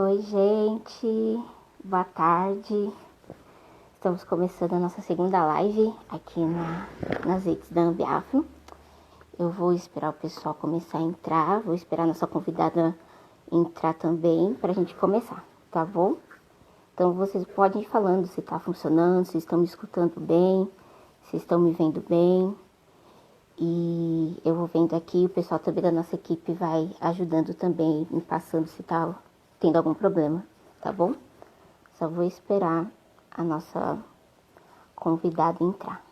Oi, gente. Boa tarde. Estamos começando a nossa segunda live aqui nas redes da Ambiafro. Eu vou esperar o pessoal começar a entrar, vou esperar a nossa convidada entrar também para a gente começar, tá bom? Então vocês podem ir falando se está funcionando, se estão me escutando bem, se estão me vendo bem. E eu vou vendo aqui, o pessoal também da nossa equipe vai ajudando também, me passando se está tendo algum problema, tá bom? Só vou esperar a nossa convidada entrar.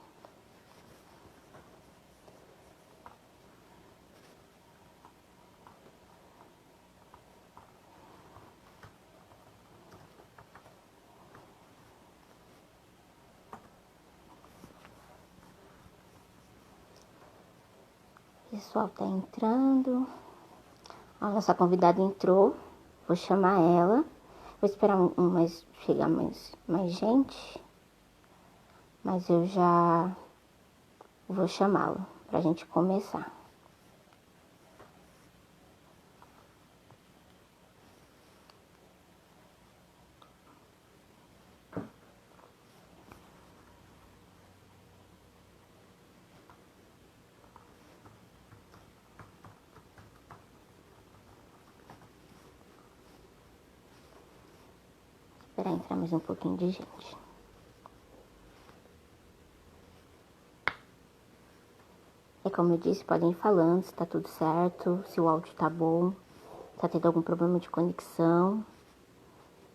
O pessoal tá entrando. A nossa convidada entrou. Vou chamar ela. Vou esperar chegar mais gente. Mas eu já vou chamá-la pra gente começar. Esperar entrar mais um pouquinho de gente. É como eu disse, podem ir falando se tá tudo certo, se o áudio tá bom, tá tendo algum problema de conexão.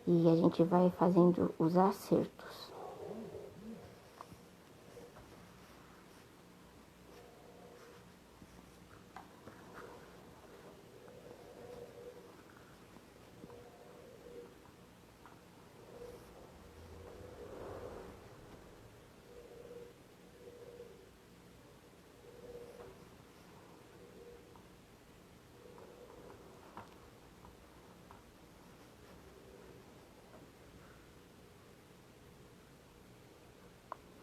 E a gente vai fazendo os acertos.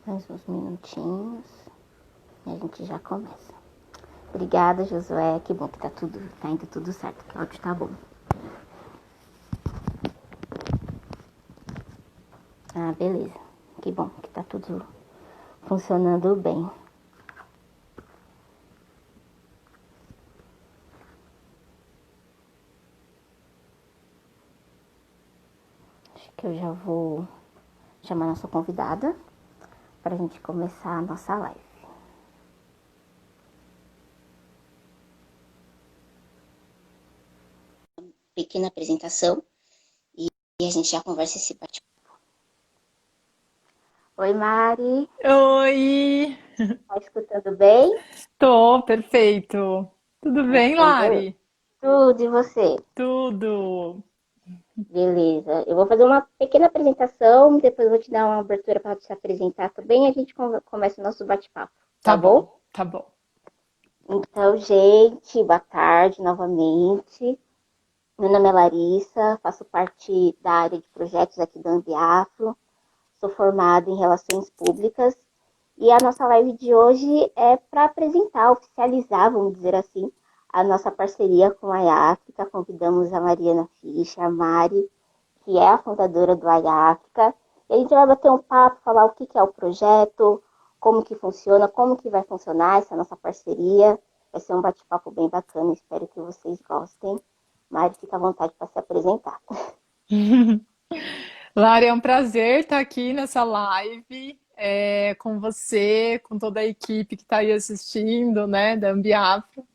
Mais uns minutinhos e a gente já começa. Obrigada, Josué. Que bom que tá indo tudo certo, que o áudio tá bom. Ah, beleza. Que bom que tá tudo funcionando bem. Acho que eu já vou chamar a nossa convidada para a gente começar a nossa live. Pequena apresentação e a gente já conversa esse bate-papo. Oi, Mari. Oi! Tá escutando bem? Tô, perfeito. Tudo bem, Então, beleza. Lari? Tudo, e você? Tudo. Beleza. Eu vou fazer uma pequena apresentação, depois eu vou te dar uma abertura para se apresentar também e a gente começa o nosso bate-papo, Tá tá bom, bom? tá bom. Então, gente, boa tarde novamente. Meu nome é Larissa, faço parte da área de projetos aqui da Ambiafro, sou formada em Relações Públicas e a nossa live de hoje é para apresentar, oficializar, vamos dizer assim, a nossa parceria com a IAFRICA. Convidamos a Mariana Fischer, a Mari, que é a fundadora do IAFRICA, e a gente vai bater um papo, falar o que é o projeto, como que funciona, como que vai funcionar essa nossa parceria. Vai ser um bate-papo bem bacana, espero que vocês gostem. Mari, fica à vontade para se apresentar. Lari, é um prazer estar aqui nessa live com você, com toda a equipe que está aí assistindo, né, da Ambiafro.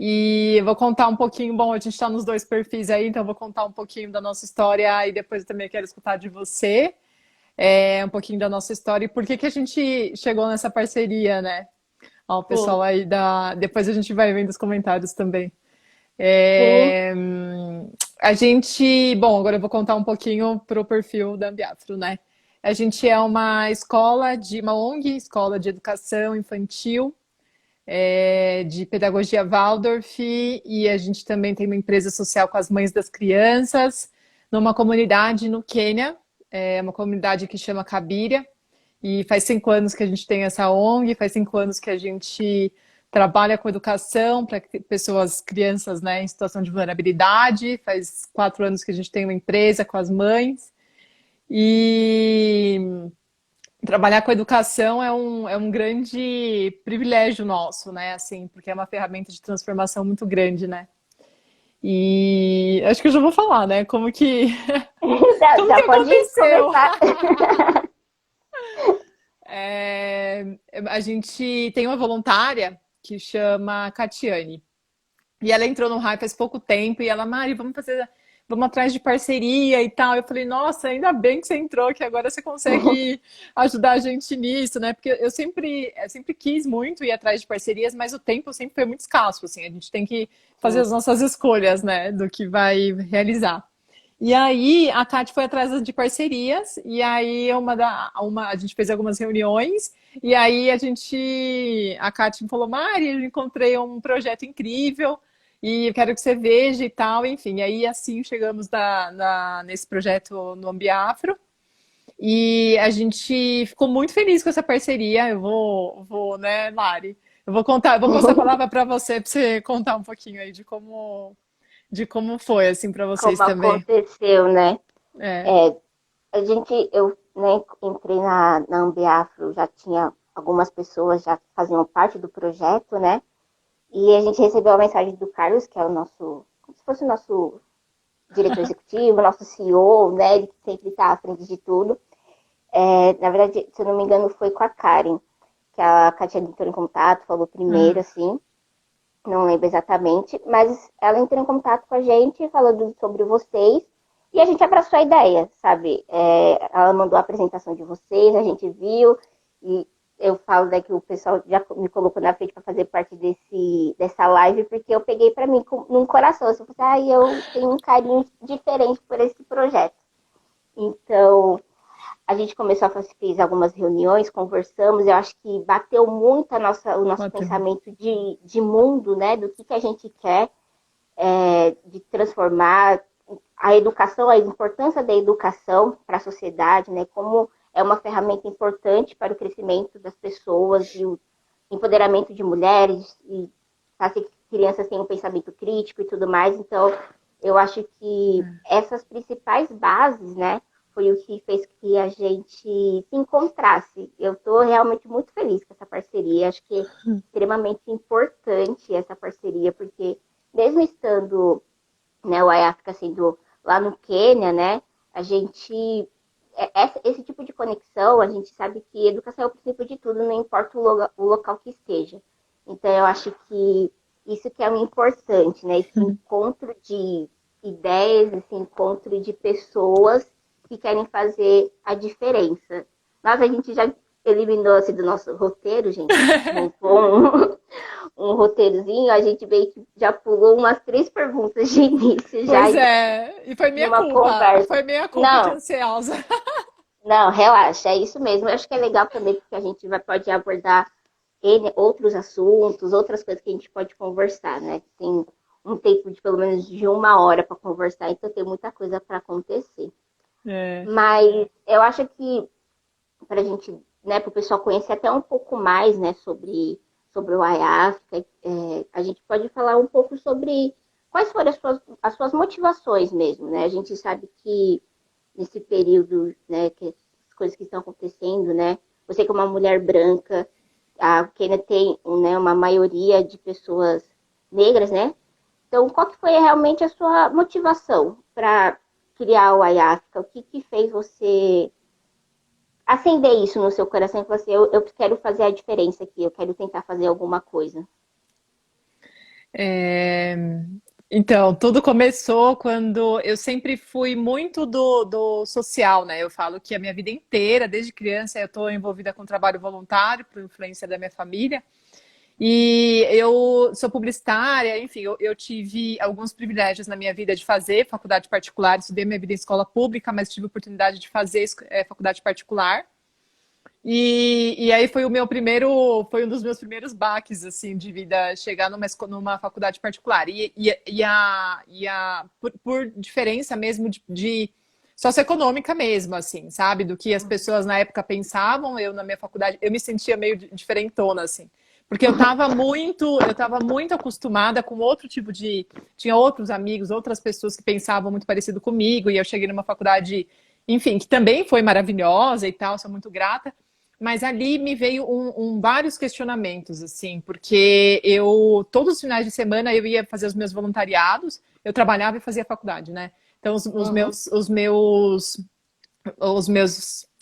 E eu vou contar um pouquinho, bom, a gente está nos dois perfis aí, então eu vou contar um pouquinho da nossa história e depois eu também quero escutar de você, um pouquinho da nossa história e por que que a gente chegou nessa parceria, né? Ó, o Sim, pessoal aí da. Depois a gente vai vendo os comentários também. sim, É, A gente. Bom, agora eu vou contar um pouquinho pro perfil da Ambiafro, né? A gente é uma escola uma ONG, Escola de Educação Infantil, de Pedagogia Waldorf, e a gente também tem uma empresa social com as mães das crianças, numa comunidade no Quênia, uma comunidade que chama Cabiria. E faz 5 anos que a gente tem essa ONG, faz 5 anos que a gente trabalha com educação para pessoas, crianças, né, em situação de vulnerabilidade. Faz 4 anos que a gente tem uma empresa com as mães. E trabalhar com educação é um grande privilégio nosso, né? Assim, porque é uma ferramenta de transformação muito grande, né? E acho que eu já vou falar, né? Já, Como já que pode aconteceu? começar. A gente tem uma voluntária que chama Catiane. E ela entrou no Hype faz pouco tempo e ela, Mari, vamos atrás de parceria e tal. Eu falei, nossa, ainda bem que você entrou, que agora você consegue ajudar a gente nisso, né? Porque eu sempre quis muito ir atrás de parcerias, mas o tempo sempre foi muito escasso, assim. A gente tem que fazer Sim. as nossas escolhas, né, do que vai realizar. E aí a Kate foi atrás de parcerias, e aí a gente fez algumas reuniões, e aí a Kate me falou, Mari, eu encontrei um projeto incrível, e eu quero que você veja e tal, enfim. E aí assim chegamos nesse projeto no Ambiafro, e a gente ficou muito feliz com essa parceria. Né, Mari? Eu vou passar a palavra para você contar um pouquinho aí de como foi assim para vocês Como também. aconteceu, né? É. É, eu, né, entrei na Ambiafro, já tinha algumas pessoas já que faziam parte do projeto, né? E a gente recebeu a mensagem do Carlos, que é o nosso, como se fosse o nosso diretor executivo, nosso CEO, né? Ele que sempre está à frente de tudo. Na verdade, se eu não me engano, foi com a Karen, que a Katia entrou em contato, falou primeiro, Ah, assim, não lembro exatamente, mas ela entrou em contato com a gente, falando sobre vocês, e a gente abraçou a ideia, sabe? Ela mandou a apresentação de vocês, a gente viu, e eu falo né, que o pessoal já me colocou na frente para fazer parte dessa live, porque eu peguei para mim num coração, assim, eu tenho um carinho diferente por esse projeto. Então, a gente começou a fazer fez algumas reuniões, conversamos, eu acho que bateu muito o nosso ótimo. pensamento de mundo, né? Do que a gente quer, de transformar a educação, a importância da educação para a sociedade, né? Como é uma ferramenta importante para o crescimento das pessoas e o empoderamento de mulheres e fazer que crianças tenham um pensamento crítico e tudo mais. Então, eu acho que essas principais bases, né, foi o que fez que a gente se encontrasse. Eu estou realmente muito feliz com essa parceria. Acho que é extremamente importante essa parceria, porque mesmo estando, né, o África sendo lá no Quênia, né, a gente esse tipo de conexão, a gente sabe que educação é o princípio de tudo, não importa o local que esteja. Então, eu acho que isso que é o importante, né? Esse encontro de ideias, esse encontro de pessoas que querem fazer a diferença. Mas a gente já eliminou assim, do nosso roteiro, gente. A gente montou um roteirozinho, a gente veio que já pulou umas 3 perguntas de início já Pois é, e foi minha numa culpa. conversa. Foi minha culpa de Não, ansiosa. não, relaxa, é isso mesmo. Eu acho que é legal também porque a gente pode abordar outros assuntos, outras coisas que a gente pode conversar, né? Tem um tempo de pelo menos de 1 hora para conversar, então tem muita coisa para acontecer. É. Mas eu acho que para a gente, né, para o pessoal conhecer até um pouco mais, né, sobre o IAFRICA, a gente pode falar um pouco sobre quais foram as suas motivações mesmo, né? A gente sabe que nesse período, né, que as coisas que estão acontecendo, né? Você que é uma mulher branca, a Quênia tem, né, uma maioria de pessoas negras, né? Então, qual que foi realmente a sua motivação para criar o Ayahuasca? O que fez você acender isso no seu coração e falar assim, eu quero fazer a diferença aqui, eu quero tentar fazer alguma coisa? É, Então, tudo começou quando eu sempre fui muito do social, né? Eu falo que a minha vida inteira, desde criança, eu estou envolvida com trabalho voluntário, por influência da minha família. E eu sou publicitária, enfim, eu tive alguns privilégios na minha vida de fazer faculdade particular, estudei minha vida em escola pública, mas tive oportunidade de fazer faculdade particular. E aí foi um dos meus primeiros baques, assim, de vida, chegar numa faculdade particular. Por diferença mesmo de socioeconômica mesmo, assim, sabe? Do que as pessoas na época pensavam, eu na minha faculdade, eu me sentia meio diferentona, assim. Porque eu tava muito acostumada com outro tipo de. Tinha outros amigos, outras pessoas que pensavam muito parecido comigo, e eu cheguei numa faculdade, enfim, que também foi maravilhosa e tal, sou muito grata. Mas ali me veio vários questionamentos, assim, porque todos os finais de semana, eu ia fazer os meus voluntariados, eu trabalhava e fazia faculdade, né? Então, Uhum.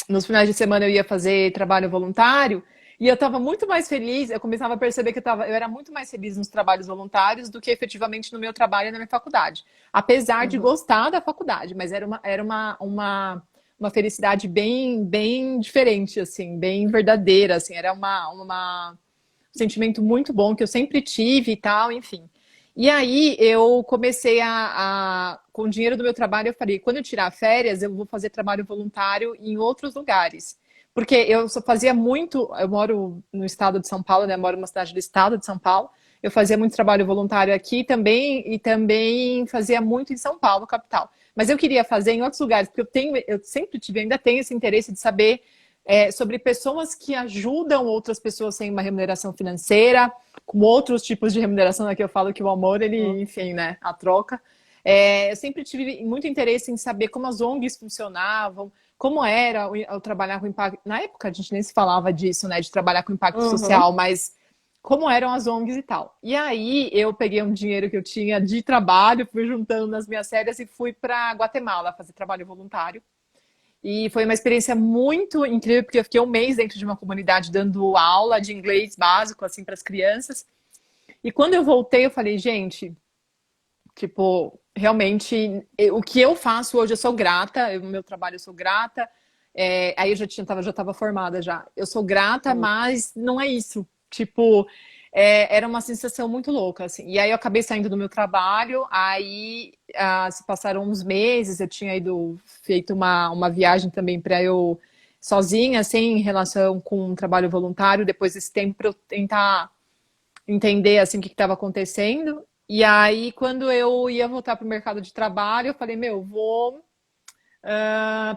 nos finais de semana eu ia fazer trabalho voluntário e eu estava muito mais feliz, eu começava a perceber que eu era muito mais feliz nos trabalhos voluntários do que efetivamente no meu trabalho e na minha faculdade. Apesar de Uhum. gostar da faculdade, mas uma felicidade bem, bem diferente, assim, bem verdadeira, assim, era um sentimento muito bom que eu sempre tive e tal, enfim. E aí eu comecei com o dinheiro do meu trabalho, eu falei, quando eu tirar férias, eu vou fazer trabalho voluntário em outros lugares. Porque eu só fazia muito, eu moro no estado de São Paulo, né? Eu moro numa cidade do estado de São Paulo. Eu fazia muito trabalho voluntário aqui também e também fazia muito em São Paulo, capital. Mas eu queria fazer em outros lugares, porque eu sempre tive, ainda tenho esse interesse de saber sobre pessoas que ajudam outras pessoas sem uma remuneração financeira, com outros tipos de remuneração, aqui eu falo que o amor, ele, enfim, né, a troca. Eu sempre tive muito interesse em saber como as ONGs funcionavam, como era o trabalhar com impacto. Na época a gente nem se falava disso, né, de trabalhar com impacto Uhum. social, mas como eram as ONGs e tal. E aí eu peguei um dinheiro que eu tinha de trabalho, fui juntando nas minhas férias e fui para Guatemala fazer trabalho voluntário. E foi uma experiência muito incrível, porque eu fiquei um mês dentro de uma comunidade dando aula de inglês básico, assim, para as crianças. E quando eu voltei, eu falei, gente, tipo, realmente, o que eu faço hoje, eu sou grata, o meu trabalho eu sou grata. Aí eu já estava formada já. Eu sou grata, Uhum. mas não é isso. Tipo, era uma sensação muito louca, assim. E aí eu acabei saindo do meu trabalho, aí se passaram uns meses, eu tinha feito uma viagem também para eu sozinha, sem relação com um trabalho voluntário, depois desse tempo para eu tentar entender assim o que estava acontecendo. E aí, quando eu ia voltar para o mercado de trabalho, eu falei, meu, vou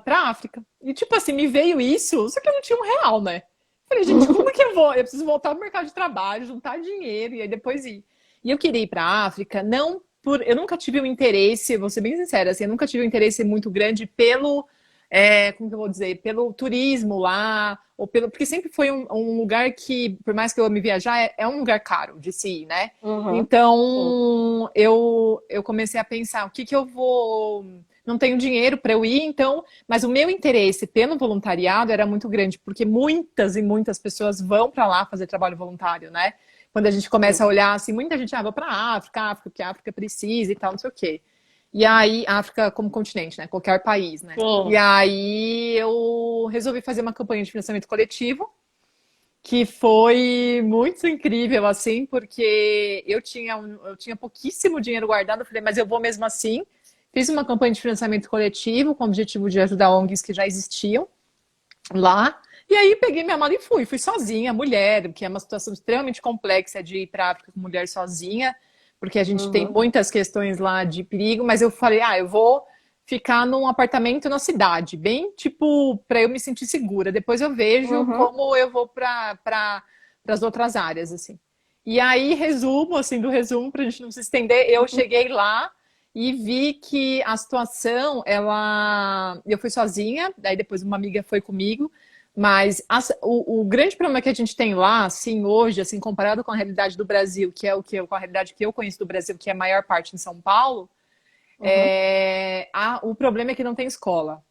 para África. E tipo assim, me veio isso, só que eu não tinha R$ 1, né? Falei, gente, como que eu vou? Eu preciso voltar pro mercado de trabalho, juntar dinheiro e aí depois ir. E eu queria ir para África, não por. Eu nunca tive um interesse, vou ser bem sincera, assim, eu nunca tive um interesse muito grande como que eu vou dizer, pelo turismo lá, porque sempre foi um lugar que, por mais que eu ame viajar, é um lugar caro de se ir, né? Uhum. Sim. Então, eu comecei a pensar, o que que eu vou. Não tenho dinheiro para eu ir, então, mas o meu interesse pelo voluntariado era muito grande, porque muitas e muitas pessoas vão para lá fazer trabalho voluntário, né? Quando a gente começa a Sim. olhar assim, muita gente, vai para a África, porque a África precisa e tal, não sei o quê. E aí, África como continente, né? Qualquer país, né? E Sim. aí eu resolvi fazer uma campanha de financiamento coletivo, que foi muito incrível, assim, porque eu tinha pouquíssimo dinheiro guardado, eu falei, mas eu vou mesmo assim. Fiz uma campanha de financiamento coletivo com o objetivo de ajudar ONGs que já existiam lá. E aí peguei minha mala e fui sozinha, mulher, que é uma situação extremamente complexa de ir para a África com mulher sozinha, porque a gente tem Uhum. muitas questões lá de perigo, mas eu falei, eu vou ficar num apartamento na cidade, bem tipo para eu me sentir segura. Depois eu vejo Uhum. como eu vou para as outras áreas assim. E aí resumo assim do resumo para a gente não se estender, eu cheguei lá e vi que a situação, eu fui sozinha, daí depois uma amiga foi comigo, mas o grande problema que a gente tem lá, assim, hoje, assim, comparado com a realidade do Brasil, que é com a realidade que eu conheço do Brasil, que é a maior parte em São Paulo, Uhum. o problema é que não tem escola.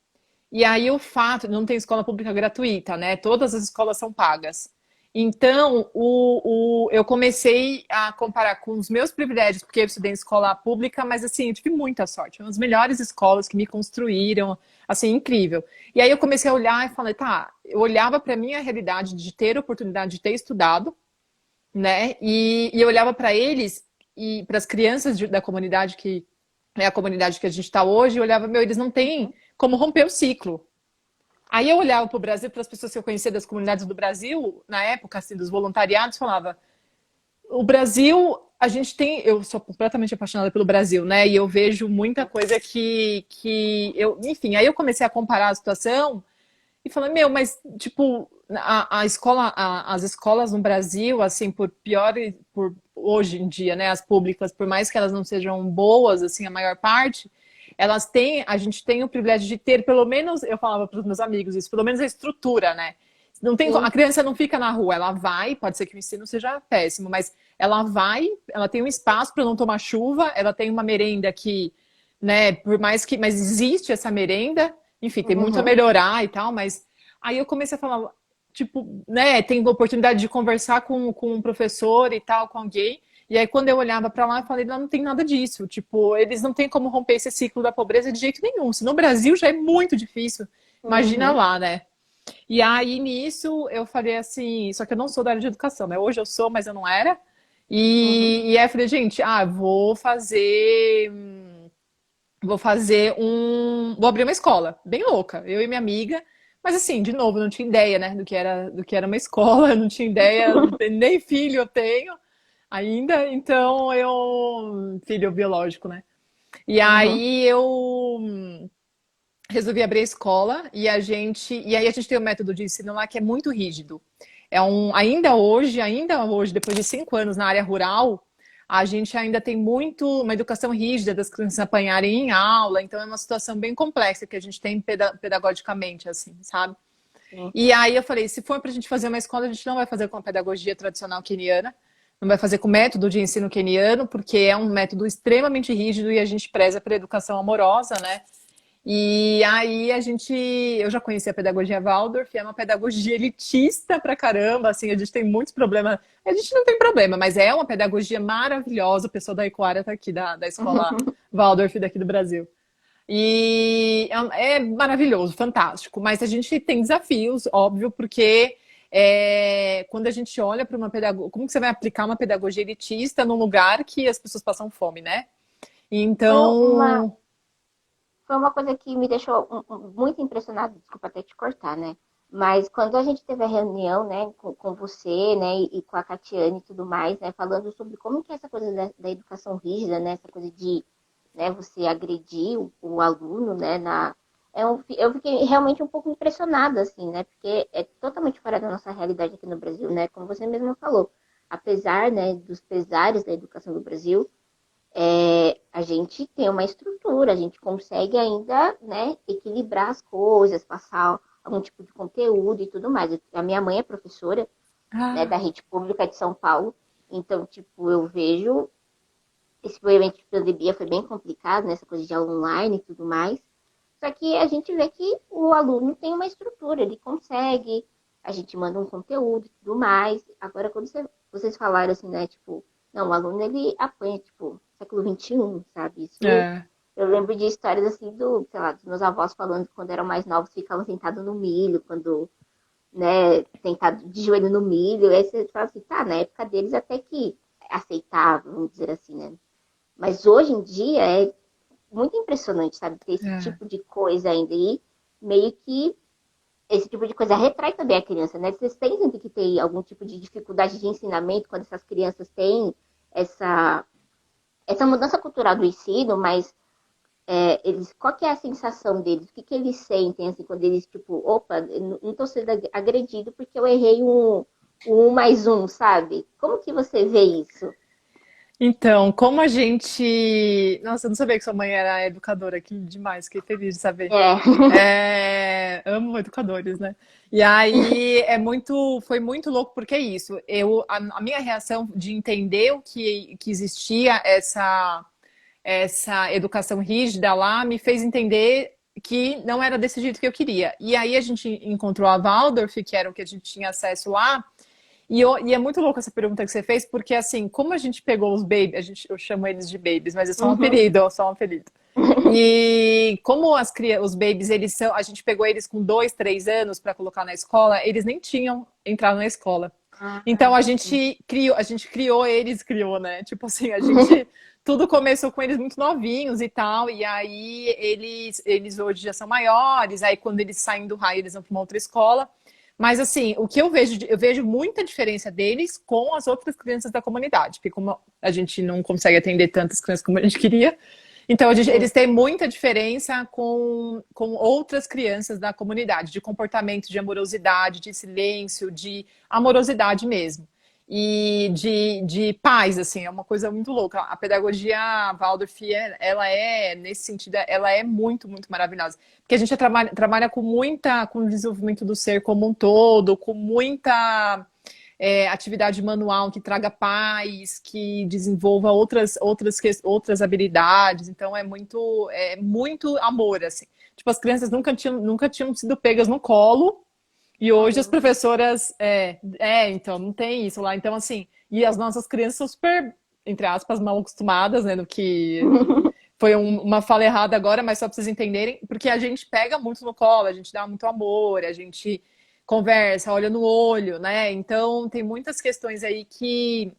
E aí o fato, não tem escola pública gratuita, né? Todas as escolas são pagas. Então, eu comecei a comparar com os meus privilégios, porque eu estudei em escola pública, mas assim, eu tive muita sorte. Uma das melhores escolas que me construíram, assim, incrível. E aí eu comecei a olhar e falei, tá, eu olhava para a minha realidade de ter a oportunidade de ter estudado, né? E eu olhava para eles e para as crianças da comunidade que é a comunidade que a gente está hoje, eu olhava, meu, eles não têm como romper o ciclo. Aí eu olhava para o Brasil, para as pessoas que eu conhecia das comunidades do Brasil, na época, assim, dos voluntariados, falava: o Brasil, a gente tem. Eu sou completamente apaixonada pelo Brasil, né? E eu vejo muita coisa que eu. Enfim, aí eu comecei a comparar a situação e falei: meu, mas, tipo. as escolas no Brasil, assim, por pior, por hoje em dia, né, as públicas, por mais que elas não sejam boas, assim, a maior parte, a gente tem o privilégio de ter, pelo menos, eu falava para os meus amigos isso, pelo menos a estrutura, né? Não tem, Sim. a criança não fica na rua, ela vai, pode ser que o ensino seja péssimo, mas ela vai, ela tem um espaço para não tomar chuva, ela tem uma merenda que, né, por mais que, mas existe essa merenda, enfim, tem muito a Uhum. melhorar e tal, mas aí eu comecei a falar, tipo, né, tem oportunidade de conversar com um professor e tal, com alguém, e aí quando eu olhava para lá, eu falei, não, não tem nada disso, tipo, eles não têm como romper esse ciclo da pobreza de jeito nenhum, se no Brasil já é muito difícil, imagina Uhum. lá, né? E aí, nisso, eu falei assim, só que eu não sou da área de educação, né? Hoje eu sou, mas eu não era. Uhum. E aí eu falei, gente, vou abrir uma escola, bem louca, eu e minha amiga. Mas assim, de novo, não tinha ideia, né, do que era uma escola, não tinha ideia, nem filho eu tenho ainda, então filho biológico, né? E Uhum. aí eu resolvi abrir a escola e aí a gente tem um método de ensino lá que é muito rígido. Ainda hoje, depois de 5 anos na área rural, a gente ainda tem muito uma educação rígida das crianças apanharem em aula, então é uma situação bem complexa que a gente tem pedagogicamente, assim, sabe? Sim. E aí eu falei, se for para a gente fazer uma escola, a gente não vai fazer com a pedagogia tradicional queniana, não vai fazer com o método de ensino queniano, porque é um método extremamente rígido e a gente preza pela educação amorosa, né? E aí eu já conheci a pedagogia Waldorf, é uma pedagogia elitista pra caramba, assim, a gente tem muitos problemas, a gente não tem problema, mas é uma pedagogia maravilhosa, o pessoal da Ecoara tá aqui, da escola Waldorf daqui do Brasil. E é maravilhoso, fantástico, mas a gente tem desafios, óbvio, porque quando a gente olha para uma pedagogia, como que você vai aplicar uma pedagogia elitista num lugar que as pessoas passam fome, né? Foi uma, Então, foi uma coisa que me deixou muito impressionada, desculpa até te cortar, né? Mas quando a gente teve a reunião, né, com você, né, e com a Catiane e tudo mais, né, falando sobre como que é essa coisa da educação rígida, né, essa coisa de, né, você agredir o aluno, né, eu fiquei realmente um pouco impressionada, assim, né, porque é totalmente fora da nossa realidade aqui no Brasil, né, como você mesmo falou. Apesar, né, dos pesares da educação do Brasil, a gente tem uma estrutura, a gente consegue ainda, né, equilibrar as coisas, passar algum tipo de conteúdo e tudo mais. A minha mãe é professora, né, da ah, rede pública de São Paulo, então, tipo, eu vejo esse momento de pandemia foi bem complicado, né, essa coisa de aula online e tudo mais. Só que a gente vê que o aluno tem uma estrutura, ele consegue, a gente manda um conteúdo e tudo mais. Agora, quando vocês falaram assim, né, tipo, não, o aluno ele apanha, tipo, século XXI, sabe? Isso é. eu lembro de histórias assim sei lá, dos meus avós falando que quando eram mais novos ficavam sentados no milho, quando, né, sentado de joelho no milho. Aí você fala assim, tá, na época deles até que aceitava, vamos dizer assim, né? Mas hoje em dia é muito impressionante, sabe? Ter esse É. tipo de coisa ainda. E meio que esse tipo de coisa retrai também a criança, né? Vocês têm que ter algum tipo de dificuldade de ensinamento quando essas crianças têm essa, essa mudança cultural do ensino, mas qual que é a sensação deles? O que, que eles sentem, assim, quando eles, tipo, opa, eu não estou sendo agredido porque eu errei um mais um, sabe? Como que você vê isso? Então, como a gente. Nossa, eu não sabia que sua mãe era educadora, que demais, fiquei feliz de saber. É. Amo educadores, né? E aí foi muito louco, porque é isso. A minha reação de entender que existia essa educação rígida lá me fez entender que não era desse jeito que eu queria. E aí a gente encontrou a Waldorf, que era o que a gente tinha acesso lá. E é muito louco essa pergunta que você fez, porque assim, como a gente pegou os babies, eu chamo eles de babies, mas é só um Uhum. apelido, é só um apelido. E como os babies, a gente pegou eles com 2, 3 anos para colocar na escola, eles nem tinham entrado na escola. Então Ah, sim. a gente criou eles, criou, né? Tipo assim, a gente tudo começou com eles muito novinhos e tal, e aí eles hoje já são maiores, aí quando eles saem do raio, eles vão para uma outra escola. Mas assim, o que eu vejo muita diferença deles com as outras crianças da comunidade, porque como a gente não consegue atender tantas crianças como a gente queria, Então, É. eles têm muita diferença com outras crianças da comunidade, de comportamento, de amorosidade, de silêncio, de amorosidade mesmo. E de paz, assim, é uma coisa muito louca. A pedagogia Waldorf, ela é, nesse sentido, ela é muito, muito maravilhosa. Porque a gente trabalha com o desenvolvimento do ser como um todo, com muita atividade manual que traga paz, que desenvolva outras habilidades. Então é muito amor, assim. Tipo, as crianças nunca tinham sido pegas no colo, e hoje as Caramba. professoras. Então, não tem isso lá. Então, assim, e as nossas crianças são super, entre aspas, mal acostumadas, né? No que foi uma fala errada agora, mas só para vocês entenderem, porque a gente pega muito no colo, a gente dá muito amor, a gente conversa, olha no olho, né? Então tem muitas questões aí que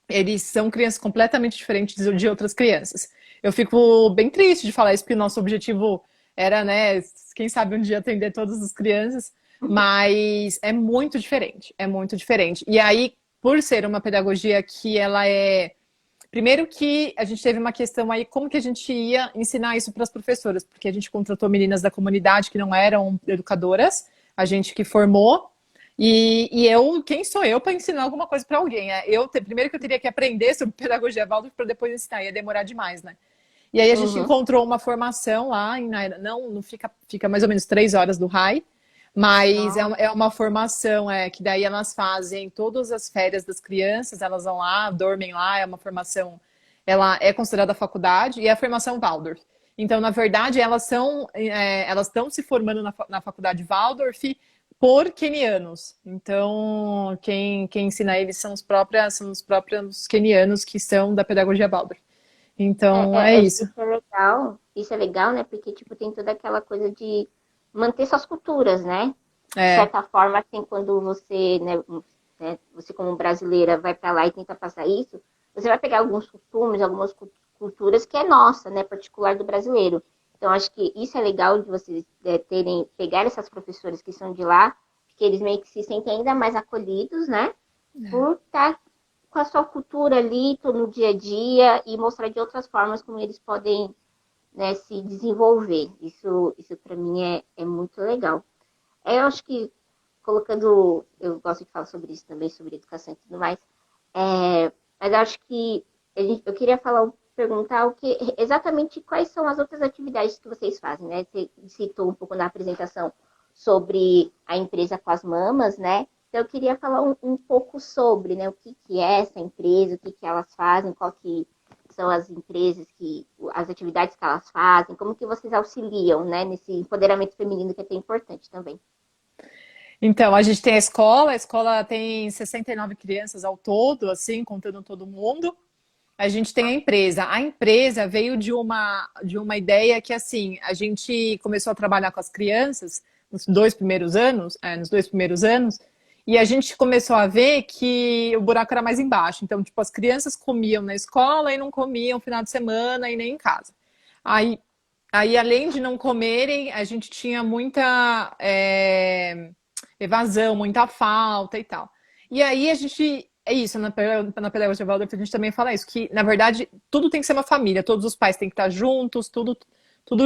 eles são crianças completamente diferentes de outras crianças. Eu fico bem triste de falar isso, porque o nosso objetivo era, né, quem sabe um dia atender todas as crianças, mas é muito diferente, é muito diferente. E aí, por ser uma pedagogia que ela é. Primeiro que a gente teve uma questão aí, como que a gente ia ensinar isso para as professoras, porque a gente contratou meninas da comunidade que não eram educadoras, a gente que formou, e eu, quem sou eu para ensinar alguma coisa para alguém? Primeiro que eu teria que aprender sobre pedagogia Waldorf para depois ensinar, ia demorar demais, né? E aí a gente Uhum. encontrou uma formação lá, não fica mais ou menos 3 horas do RAI, mas Nossa. é uma formação que daí elas fazem todas as férias das crianças, elas vão lá, dormem lá, é uma formação, ela é considerada faculdade e é a formação Waldorf. Então, na verdade, elas estão se formando na faculdade Waldorf por quenianos. Então, quem ensina eles são os próprios quenianos que são da pedagogia Waldorf. Então, é isso. Isso é legal, né? Porque, tipo, tem toda aquela coisa de manter suas culturas, né? De É, certa forma, assim, quando você, né, você como brasileira vai para lá e tenta passar isso, você vai pegar alguns costumes, algumas culturas que é nossa, né? Particular do brasileiro. Então, acho que isso é legal de vocês pegar essas professoras que são de lá, porque eles meio que se sentem ainda mais acolhidos, né? Por estar com a sua cultura ali, tô no dia a dia e mostrar de outras formas como eles podem, né, se desenvolver. Isso para mim é muito legal. Eu acho que eu gosto de falar sobre isso também, sobre educação e tudo mais. Mas eu acho que eu queria perguntar exatamente quais são as outras atividades que vocês fazem, né? Você citou um pouco na apresentação sobre a empresa com as mamas, né? Então eu queria falar um pouco sobre, né, o que é essa empresa, o que elas fazem, qual que são as empresas as atividades que elas fazem, como que vocês auxiliam, né, nesse empoderamento feminino que é tão importante também. então, a gente tem a escola tem 69 crianças ao todo, assim, contando todo mundo. A gente tem a empresa veio de uma ideia que, assim, a gente começou a trabalhar com as crianças nos 2 primeiros anos, e a gente começou a ver que o buraco era mais embaixo. Então, tipo, as crianças comiam na escola e não comiam no final de semana e nem em casa. Aí, aí além de não comerem, a gente tinha muita evasão, muita falta e tal. E aí a gente. É isso, na pedagogia Waldorf a gente também fala isso, que na verdade tudo tem que ser uma família, todos os pais têm que estar juntos, tudo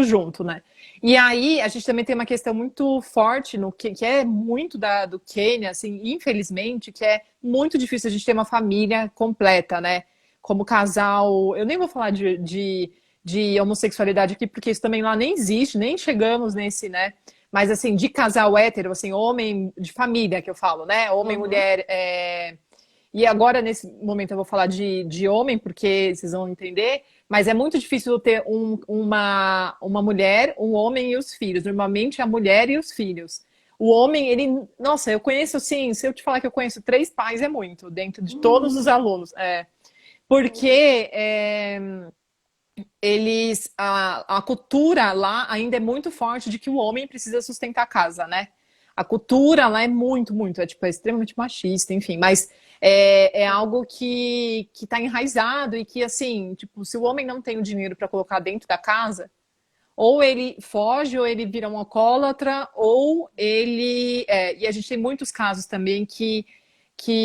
junto, né? E aí a gente também tem uma questão muito forte no que é muito do Quênia, assim, infelizmente, que é muito difícil a gente ter uma família completa, né? Como casal. Eu nem vou falar de homossexualidade aqui, porque isso também lá nem existe, nem chegamos nesse, né? Mas assim, de casal hétero, assim, homem de família que eu falo, né? Homem, Uhum. mulher. E agora, nesse momento, eu vou falar de homem, porque vocês vão entender, mas é muito difícil ter uma mulher, um homem e os filhos. Normalmente, a mulher e os filhos. O homem, ele. Nossa, eu conheço, assim, se eu te falar que eu conheço 3 pais, é muito, dentro de todos os alunos. Porque a cultura lá ainda é muito forte de que o homem precisa sustentar a casa, né? A cultura lá é muito, muito, tipo, é extremamente machista, enfim, mas é algo que está enraizado e que, assim, tipo, se o homem não tem o dinheiro para colocar dentro da casa, ou ele foge, ou ele vira um alcoólatra, ou ele. E a gente tem muitos casos também que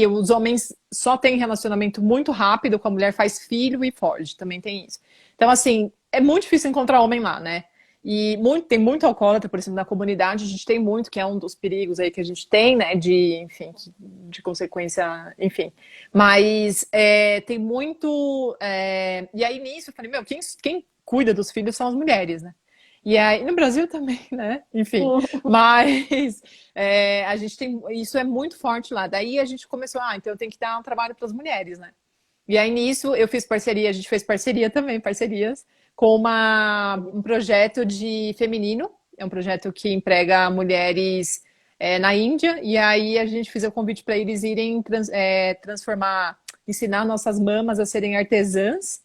os homens só têm relacionamento muito rápido com a mulher, faz filho e foge, também tem isso. Então, assim, é muito difícil encontrar homem lá, né? E tem muito alcoólatra, por exemplo, na comunidade, a gente tem muito, que é um dos perigos aí que a gente tem, né? De, enfim, de consequência, enfim. Mas tem muito. E aí nisso eu falei, meu, quem cuida dos filhos são as mulheres, né? E aí, no Brasil também, né? Enfim. Sim. Mas a gente tem. Isso é muito forte lá. Daí a gente começou, então eu tenho que dar um trabalho para as mulheres, né? E aí nisso eu fiz parceria, a gente fez parceria também, parcerias, com um projeto de feminino, é um projeto que emprega mulheres na Índia, e aí a gente fez o convite para eles irem transformar, ensinar nossas mamas a serem artesãs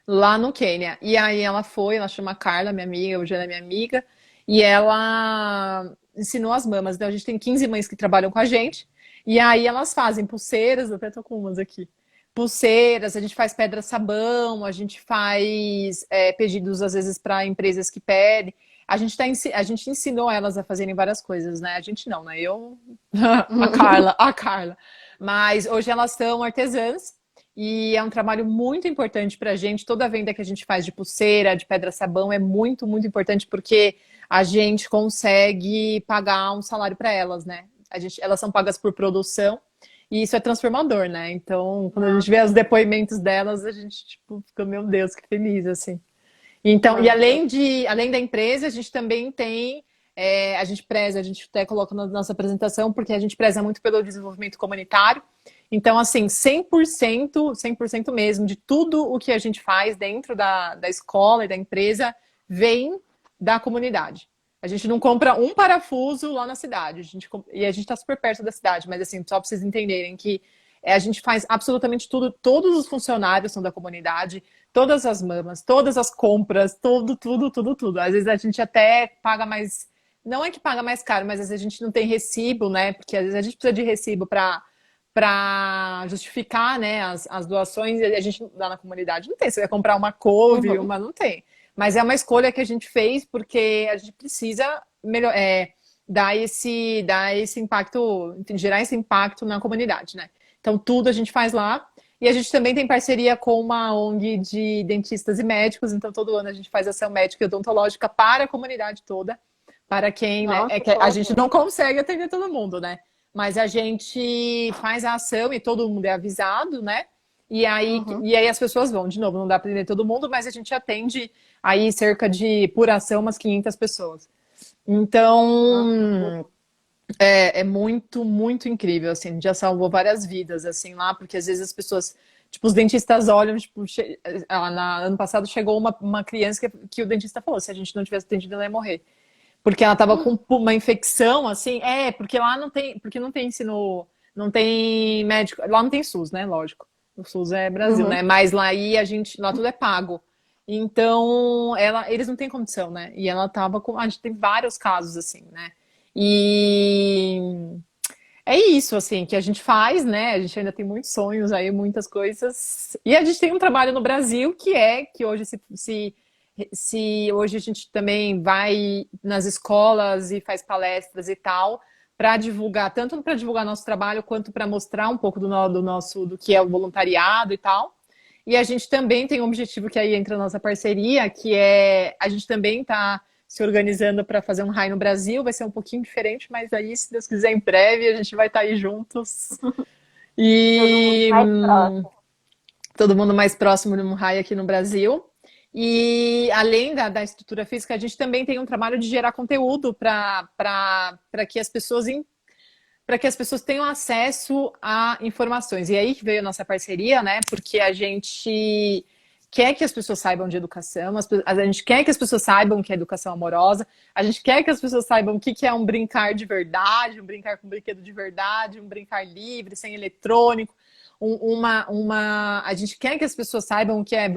lá no Quênia. E aí ela chama Carla, minha amiga, hoje ela é minha amiga, e ela ensinou as mamas. Então a gente tem 15 mães que trabalham com a gente, e aí elas fazem pulseiras, eu até tô com umas aqui. Pulseiras, a gente faz pedra-sabão, a gente faz pedidos às vezes para empresas que pedem. A gente ensinou elas a fazerem várias coisas, né? A gente não, né? Eu, a Carla. Mas hoje elas são artesãs e é um trabalho muito importante para a gente. Toda a venda que a gente faz de pulseira, de pedra-sabão é muito, muito importante porque a gente consegue pagar um salário para elas, né? Elas são pagas por produção. E isso é transformador, né? Então, quando a gente vê os depoimentos delas, a gente, tipo, fica, meu Deus, que feliz, assim. Então, e Nossa. além da empresa, a gente também tem, a gente preza, a gente até coloca na nossa apresentação, porque a gente preza muito pelo desenvolvimento comunitário. Então, assim, 100% mesmo, de tudo o que a gente faz dentro da escola e da empresa, vem da comunidade. A gente não compra um parafuso lá na cidade. E a gente está super perto da cidade, mas assim, só para vocês entenderem que a gente faz absolutamente tudo, todos os funcionários são da comunidade, todas as mamas, todas as compras, tudo. Às vezes a gente até paga mais, não é que paga mais caro, mas às vezes a gente não tem recibo, né? Porque às vezes a gente precisa de recibo para justificar, né, as doações, e a gente lá na comunidade não tem. Você vai comprar uma couve, Uhum. não tem. Mas é uma escolha que a gente fez porque a gente precisa dar esse impacto, enfim, gerar esse impacto na comunidade, né? Então tudo a gente faz lá. E a gente também tem parceria com uma ONG de dentistas e médicos, então todo ano a gente faz ação médica e odontológica para a comunidade toda, para quem, né, Nossa, que a gente top. não consegue atender todo mundo, né? Mas a gente faz a ação e todo mundo é avisado, né? Uhum. E aí as pessoas vão, de novo, não dá para atender todo mundo, mas a gente atende aí cerca de, por ação, umas 500 pessoas. Nossa, Então, é muito, muito incrível, assim, já salvou várias vidas, assim, lá, porque às vezes as pessoas, tipo, os dentistas olham, tipo, ano passado chegou uma criança que o dentista falou, se a gente não tivesse atendido, ela ia morrer. Porque ela tava com uma infecção, assim, porque lá não tem, porque não tem ensino, não tem médico, lá não tem SUS, né, lógico. O SUS é Brasil, uhum. né, mas lá tudo é pago. Então, eles não têm condição, né, e ela tava a gente tem vários casos, assim, né, e é isso, assim, que a gente faz, né? A gente ainda tem muitos sonhos aí, muitas coisas. E a gente tem um trabalho no Brasil que hoje se hoje a gente também vai nas escolas e faz palestras e tal, para divulgar, tanto para divulgar nosso trabalho, quanto para mostrar um pouco do que é o voluntariado e tal. E a gente também tem um objetivo que aí entra a nossa parceria, que é a gente também está se organizando para fazer um raio no Brasil, vai ser um pouquinho diferente, mas aí, se Deus quiser, em breve a gente vai estar aí juntos. Todo mundo E mais próximo. todo mundo mais próximo de um raio aqui no Brasil. E além da estrutura física, a gente também tem um trabalho de gerar conteúdo para que as pessoas para que as pessoas tenham acesso a informações. E aí que veio a nossa parceria, né? Porque a gente quer que as pessoas saibam de educação, a gente quer que as pessoas saibam o que é educação amorosa, a gente quer que as pessoas saibam o que é um brincar de verdade, um brincar com brinquedo de verdade, um brincar livre, sem eletrônico. A gente quer que as pessoas saibam o que é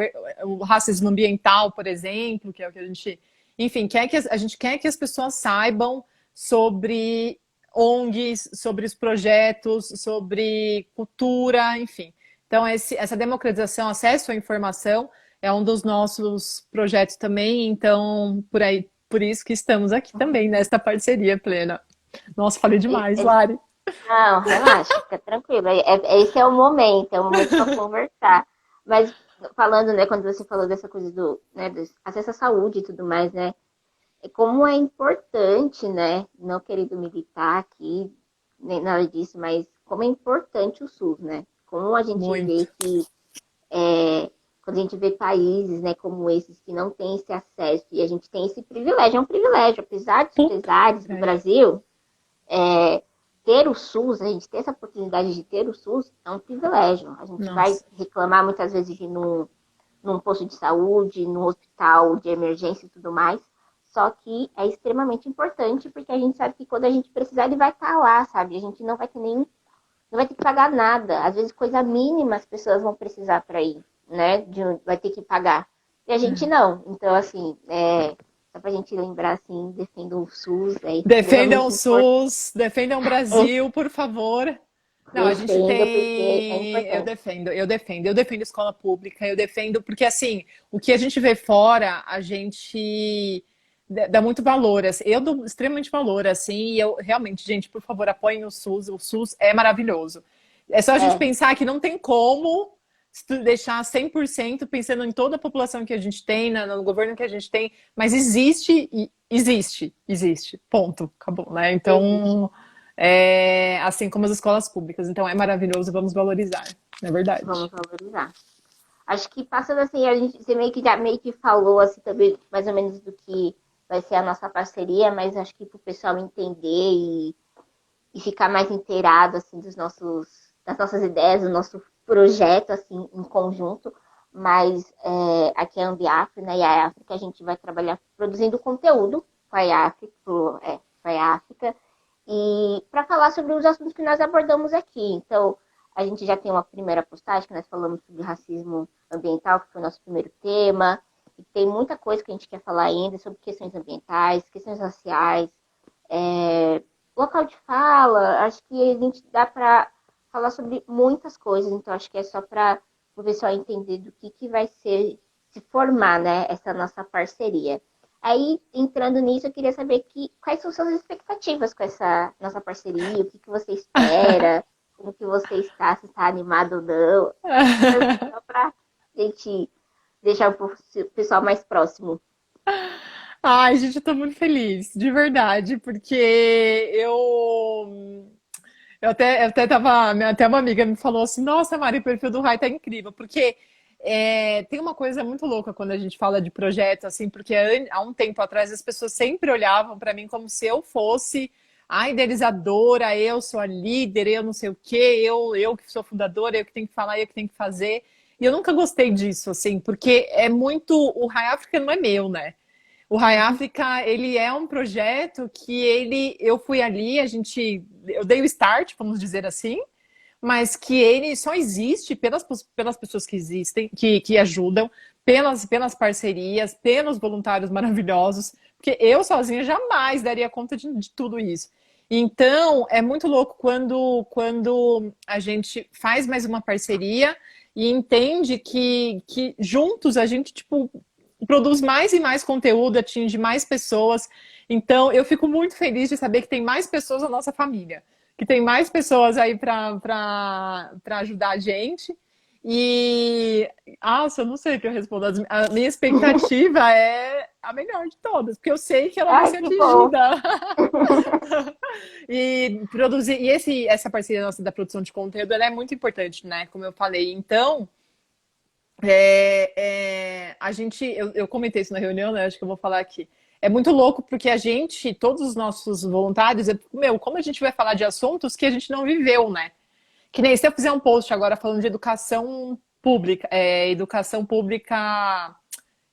o racismo ambiental, por exemplo, que é o que a gente. Enfim, a gente quer que as pessoas saibam sobre ONGs, sobre os projetos, sobre cultura, enfim. Então, essa democratização, acesso à informação, é um dos nossos projetos também. Então, por isso que estamos aqui também, nesta parceria plena. Nossa, falei demais, Lari. Não, relaxa, fica tranquilo. Esse é o momento para conversar. Mas falando, né, quando você falou dessa coisa do acesso à saúde e tudo mais, né, é como é importante, né, não querendo militar aqui, nem nada disso, mas como é importante o SUS, né, como a gente Muito. vê que, quando a gente vê países, né, como esses que não têm esse acesso e a gente tem esse privilégio, é um privilégio, apesar dos Puta. pesares do É. Brasil, é, ter o SUS, a gente ter essa oportunidade de ter o SUS é um privilégio. A gente vai Nossa. reclamar muitas vezes de ir num posto de saúde, num hospital de emergência e tudo mais. Só que é extremamente importante porque a gente sabe que quando a gente precisar, ele vai estar lá, sabe? A gente não vai ter nem, não vai ter que pagar nada. Às vezes, coisa mínima as pessoas vão precisar para ir, né? Vai ter que pagar. E a gente não. Então, assim, só pra gente lembrar, assim, defenda o SUS, é Defendam o extremamente importante. SUS, defendam o Brasil, por favor. Não, a gente Defenda porque é tem. importante. Eu defendo escola pública, eu defendo, porque assim, o que a gente vê fora, a gente dá muito valor. Assim, eu dou extremamente valor, assim, e eu realmente, gente, por favor, apoiem o SUS é maravilhoso. É só a gente É, pensar que não tem como deixar 100% pensando em toda a população que a gente tem, no governo que a gente tem, mas existe, existe, ponto, acabou, né? existe. Então, assim como as escolas públicas. Então é maravilhoso, vamos valorizar, não é verdade? Vamos valorizar. Acho que passando assim, a gente você meio que falou assim também, mais ou menos do que vai ser a nossa parceria, mas acho que para o pessoal entender e ficar mais inteirado assim das nossas ideias, do nosso projeto assim em conjunto. Mas aqui é a Ambiafro, né, e a África a gente vai trabalhar produzindo conteúdo com a África, com a África, e para falar sobre os assuntos que nós abordamos aqui. Então, a gente já tem uma primeira postagem que nós falamos sobre racismo ambiental, que foi o nosso primeiro tema, e tem muita coisa que a gente quer falar ainda sobre questões ambientais, questões raciais, é, local de fala. Acho que a gente dá para falar sobre muitas coisas, então acho que é só para o pessoal entender do que vai ser se formar, né, essa nossa parceria. Aí, entrando nisso, eu queria saber quais são suas expectativas com essa nossa parceria, o que você espera, como que você está, se está animado ou não. Só para a gente deixar o pessoal mais próximo. Ai, gente, eu tô muito feliz, de verdade, porque eu até tava, até uma amiga me falou assim, nossa, Mari, o perfil do Rai tá incrível, porque tem uma coisa muito louca quando a gente fala de projeto, assim, porque há um tempo atrás as pessoas sempre olhavam para mim como se eu fosse a idealizadora, eu sou a líder, eu não sei o quê, eu que sou fundadora, eu que tenho que falar, eu que tenho que fazer. E eu nunca gostei disso, assim, porque é muito. O Rai África não é meu, né? O Rai Uhum. África, ele é um projeto que eu fui ali, eu dei o start, vamos dizer assim, mas que ele só existe pelas pessoas que existem, que ajudam, pelas parcerias, pelos voluntários maravilhosos, porque eu sozinha jamais daria conta de tudo isso. Então, é muito louco quando a gente faz mais uma parceria e entende que juntos a gente, tipo, produz mais e mais conteúdo, atinge mais pessoas. Então, eu fico muito feliz de saber que tem mais pessoas na nossa família, que tem mais pessoas aí para ajudar a gente. E, eu não sei o que eu respondo. A minha expectativa é a melhor de todas, porque eu sei que ela vai Ai, ser que bom! atingida. E produzir, essa parceria nossa da produção de conteúdo, ela é muito importante, né? Como eu falei. Então, eu comentei isso na reunião, né? Acho que eu vou falar aqui. É muito louco porque a gente, todos os nossos voluntários, como a gente vai falar de assuntos que a gente não viveu, né? Que nem se eu fizer um post agora falando de educação pública,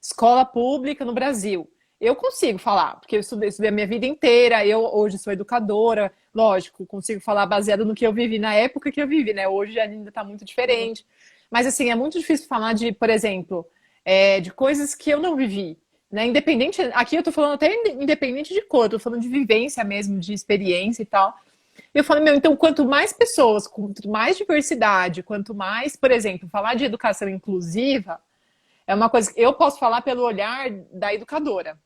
escola pública no Brasil. Eu consigo falar, porque eu estudei a minha vida inteira, eu hoje sou educadora, lógico, consigo falar baseado no que eu vivi na época que eu vivi, né? Hoje ainda está muito diferente. Mas assim, é muito difícil falar de, por exemplo, de coisas que eu não vivi. Né? Independente, aqui eu tô falando até independente de cor, eu tô falando de vivência mesmo, de experiência e tal. Eu falo, então, quanto mais pessoas, quanto mais diversidade, quanto mais, por exemplo, falar de educação inclusiva, é uma coisa que eu posso falar pelo olhar da educadora.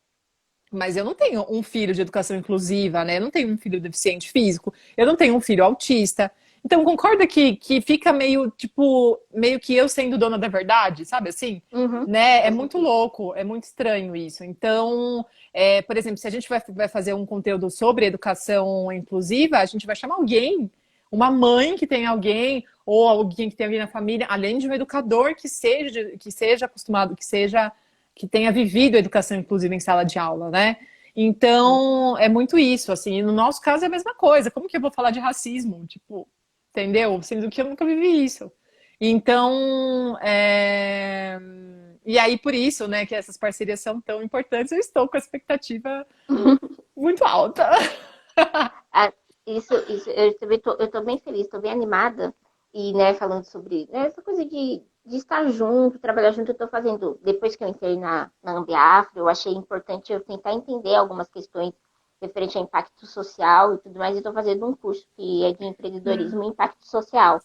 Mas eu não tenho um filho de educação inclusiva, né? Eu não tenho um filho deficiente físico, eu não tenho um filho autista. Então, concorda que fica meio, tipo, meio que eu sendo dona da verdade, sabe assim? Uhum. Né? É Faz muito sentido. louco, é muito estranho isso. Então, por exemplo, se a gente vai fazer um conteúdo sobre educação inclusiva, a gente vai chamar alguém, uma mãe que tem alguém, ou alguém que tem alguém na família, além de um educador que seja acostumado, que tenha vivido a educação inclusiva em sala de aula, né? Sim. Então, é muito isso, assim, e no nosso caso é a mesma coisa. Como que eu vou falar de racismo? Tipo, entendeu? Sendo que eu nunca vivi isso. Então, e aí por isso, né, que essas parcerias são tão importantes, eu estou com a expectativa muito alta. Ah, isso, eu também eu tô bem feliz, tô bem animada. E, né, falando sobre né, essa coisa de estar junto, trabalhar junto, eu tô fazendo, depois que eu entrei na Ambiafra, eu achei importante eu tentar entender algumas questões referente a impacto social e tudo mais, e tô fazendo um curso que é de empreendedorismo e impacto social.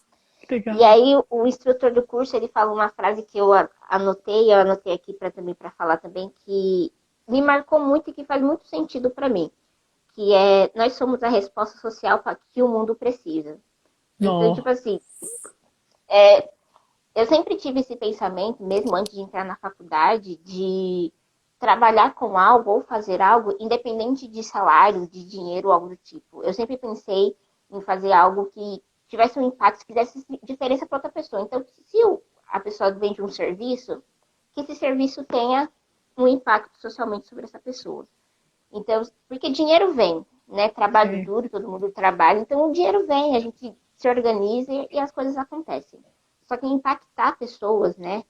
E Legal. aí o instrutor do curso, ele fala uma frase que eu anotei aqui para também para falar também, que me marcou muito e que faz muito sentido para mim, que é nós somos a resposta social que o mundo precisa. Então, Não. tipo assim, eu sempre tive esse pensamento, mesmo antes de entrar na faculdade, de trabalhar com algo ou fazer algo, independente de salário, de dinheiro ou algo do tipo. Eu sempre pensei em fazer algo que tivesse um impacto, que fizesse diferença para outra pessoa. Então, se a pessoa vende um serviço, que esse serviço tenha um impacto socialmente sobre essa pessoa. Então, porque dinheiro vem, né? Trabalho É. duro, todo mundo trabalha, então o dinheiro vem, a gente se organiza e as coisas acontecem. Só que impactar pessoas, né?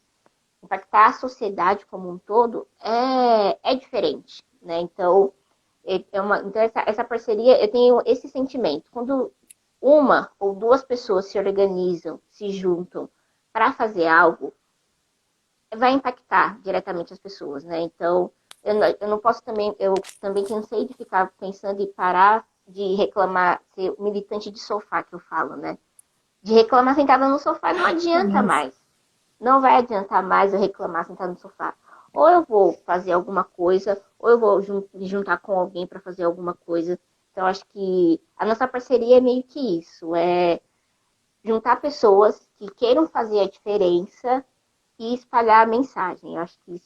Impactar a sociedade como um todo é diferente, né? Então, então essa parceria, eu tenho esse sentimento. Quando uma ou duas pessoas se organizam, se juntam para fazer algo, vai impactar diretamente as pessoas, né? Então, eu não posso também, eu também cansei de ficar pensando em parar de reclamar, ser militante de sofá, que eu falo, né? De reclamar sentada no sofá não adianta Nossa. mais. Não vai adiantar mais eu reclamar sentada no sofá. Ou eu vou fazer alguma coisa, ou eu vou me juntar com alguém para fazer alguma coisa. Então, acho que a nossa parceria é meio que isso, é juntar pessoas que queiram fazer a diferença e espalhar a mensagem. Eu acho que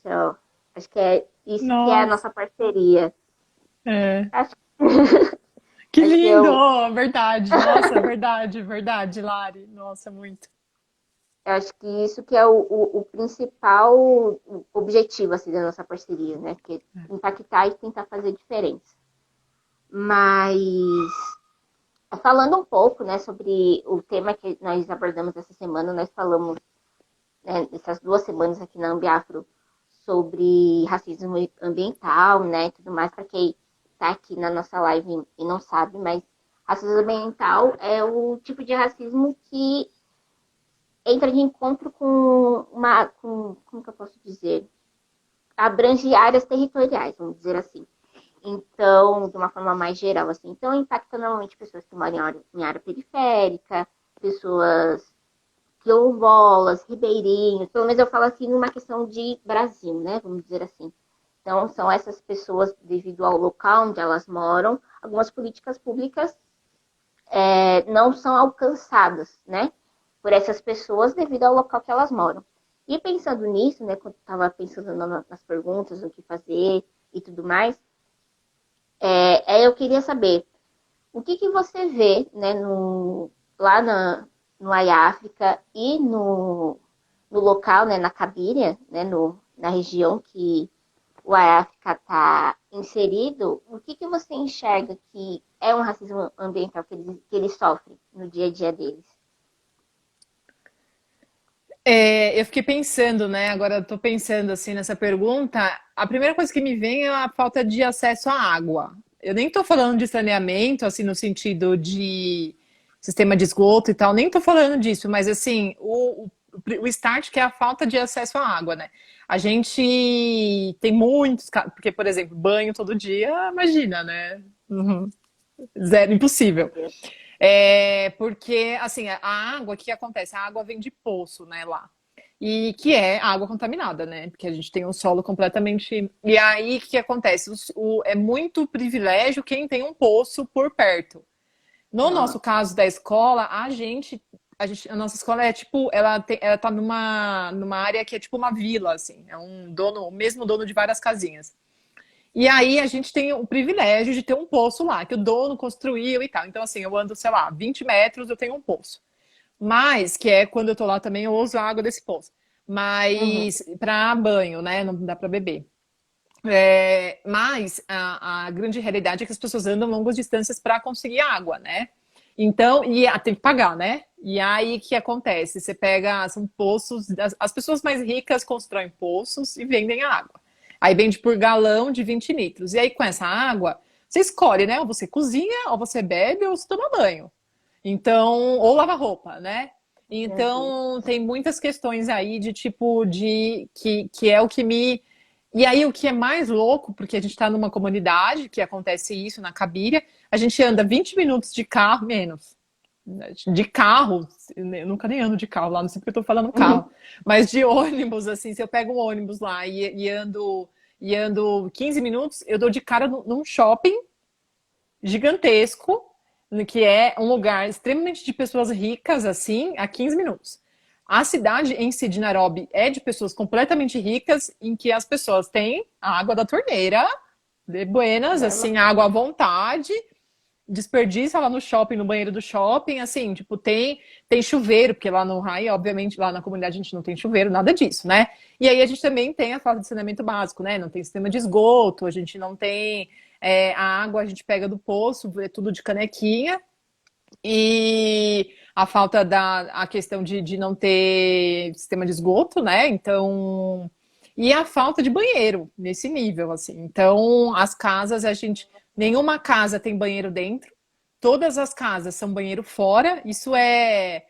acho que é isso que é a Nossa. nossa parceria. É. Acho, Que acho que lindo! eu, Verdade. Nossa, verdade, verdade, Lari. Nossa, muito. eu acho que isso que é o principal objetivo assim, da nossa parceria, né? Que é impactar e tentar fazer diferença. Mas falando um pouco, né, sobre o tema que nós abordamos essa semana, nós falamos né, essas 2 semanas aqui na Ambiafro sobre racismo ambiental, né, tudo mais, para quem está aqui na nossa live e não sabe, mas racismo ambiental é o tipo de racismo que entra de encontro como que eu posso dizer, abrange áreas territoriais, vamos dizer assim. Então, de uma forma mais geral, assim. Então, impacta normalmente pessoas que moram em área periférica, pessoas quilombolas, ribeirinhos, pelo menos eu falo assim numa questão de Brasil, né? Vamos dizer assim. Então, são essas pessoas, devido ao local onde elas moram, algumas políticas públicas não são alcançadas, né? Por essas pessoas devido ao local que elas moram. E pensando nisso, né, quando estava pensando nas perguntas, o que fazer e tudo mais, eu queria saber o que você vê né, lá no África e no local, né, na Cabíria, né, na região que o África está inserido, o que você enxerga que é um racismo ambiental que eles sofrem no dia a dia deles? Eu fiquei pensando, né? Agora eu tô pensando assim nessa pergunta. A primeira coisa que me vem é a falta de acesso à água. Eu nem tô falando de saneamento, assim, no sentido de sistema de esgoto e tal, nem tô falando disso, mas assim, o start que é a falta de acesso à água, né? A gente tem muitos, porque, por exemplo, banho todo dia, imagina, né? Uhum. Zero, impossível. Porque, assim, a água, o que acontece? A água vem de poço, né, lá. E que é água contaminada, né? Porque a gente tem um solo completamente. E aí, o que acontece? É muito privilégio quem tem um poço por perto. No nosso Nossa. caso da escola, a nossa escola é tipo, ela tá numa área que é tipo uma vila, assim, é o mesmo dono de várias casinhas. E aí a gente tem o privilégio de ter um poço lá, que o dono construiu e tal. Então, assim, eu ando, sei lá, 20 metros, eu tenho um poço. Mas, que é quando eu tô lá também, eu uso a água desse poço. Uhum. Mas, para banho, né? Não dá para beber. Mas a grande realidade é que as pessoas andam longas distâncias para conseguir água, né? Então, tem que pagar, né? E aí o que acontece? Você pega, são poços, as pessoas mais ricas constroem poços e vendem a água. Aí vende por galão de 20 litros. E aí com essa água, você escolhe, né? Ou você cozinha, ou você bebe, ou você toma banho. Então, ou lava roupa, né? Meu Deus. Então, tem muitas questões aí de tipo de que é o que me. E aí, o que é mais louco, porque a gente está numa comunidade que acontece isso na Cabiria, a gente anda 20 minutos de carro, menos. De carro, eu nunca nem ando de carro lá, não sei porque eu tô falando carro, mas de ônibus, assim, se eu pego um ônibus lá e ando 15 minutos, eu dou de cara num shopping gigantesco, que é um lugar extremamente de pessoas ricas, assim, a 15 minutos. A cidade em si de Nairobi é de pessoas completamente ricas, em que as pessoas têm a água da torneira, de buenas, Bela. assim, água à vontade, desperdiça lá no shopping, no banheiro do shopping, assim, tipo, tem chuveiro, porque lá no Rai, obviamente, lá na comunidade a gente não tem chuveiro, nada disso, né? E aí a gente também tem a falta de saneamento básico, né? Não tem sistema de esgoto, a gente não tem a água, a gente pega do poço, é tudo de canequinha, e a falta a questão de não ter sistema de esgoto, né? Então, e a falta de banheiro nesse nível, assim. Então, as casas, nenhuma casa tem banheiro dentro, todas as casas são banheiro fora. Isso é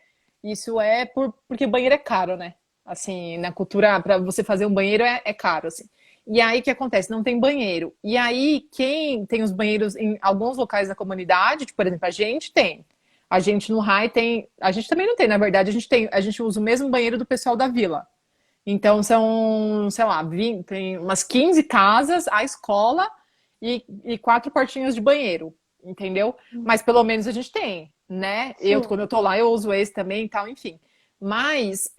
porque banheiro é caro, né? Assim, na cultura, para você fazer um banheiro é caro, assim. E aí o que acontece? Não tem banheiro. E aí, quem tem os banheiros em alguns locais da comunidade, tipo, por exemplo, a gente tem. A gente no Rai tem. A gente também não tem, na verdade, a gente usa o mesmo banheiro do pessoal da vila. Então são, sei lá, 20, tem umas 15 casas, a escola e quatro portinhos de banheiro, entendeu? Mas pelo menos a gente tem, né? Sim. Quando eu tô lá, eu uso esse também e tal, enfim. Mas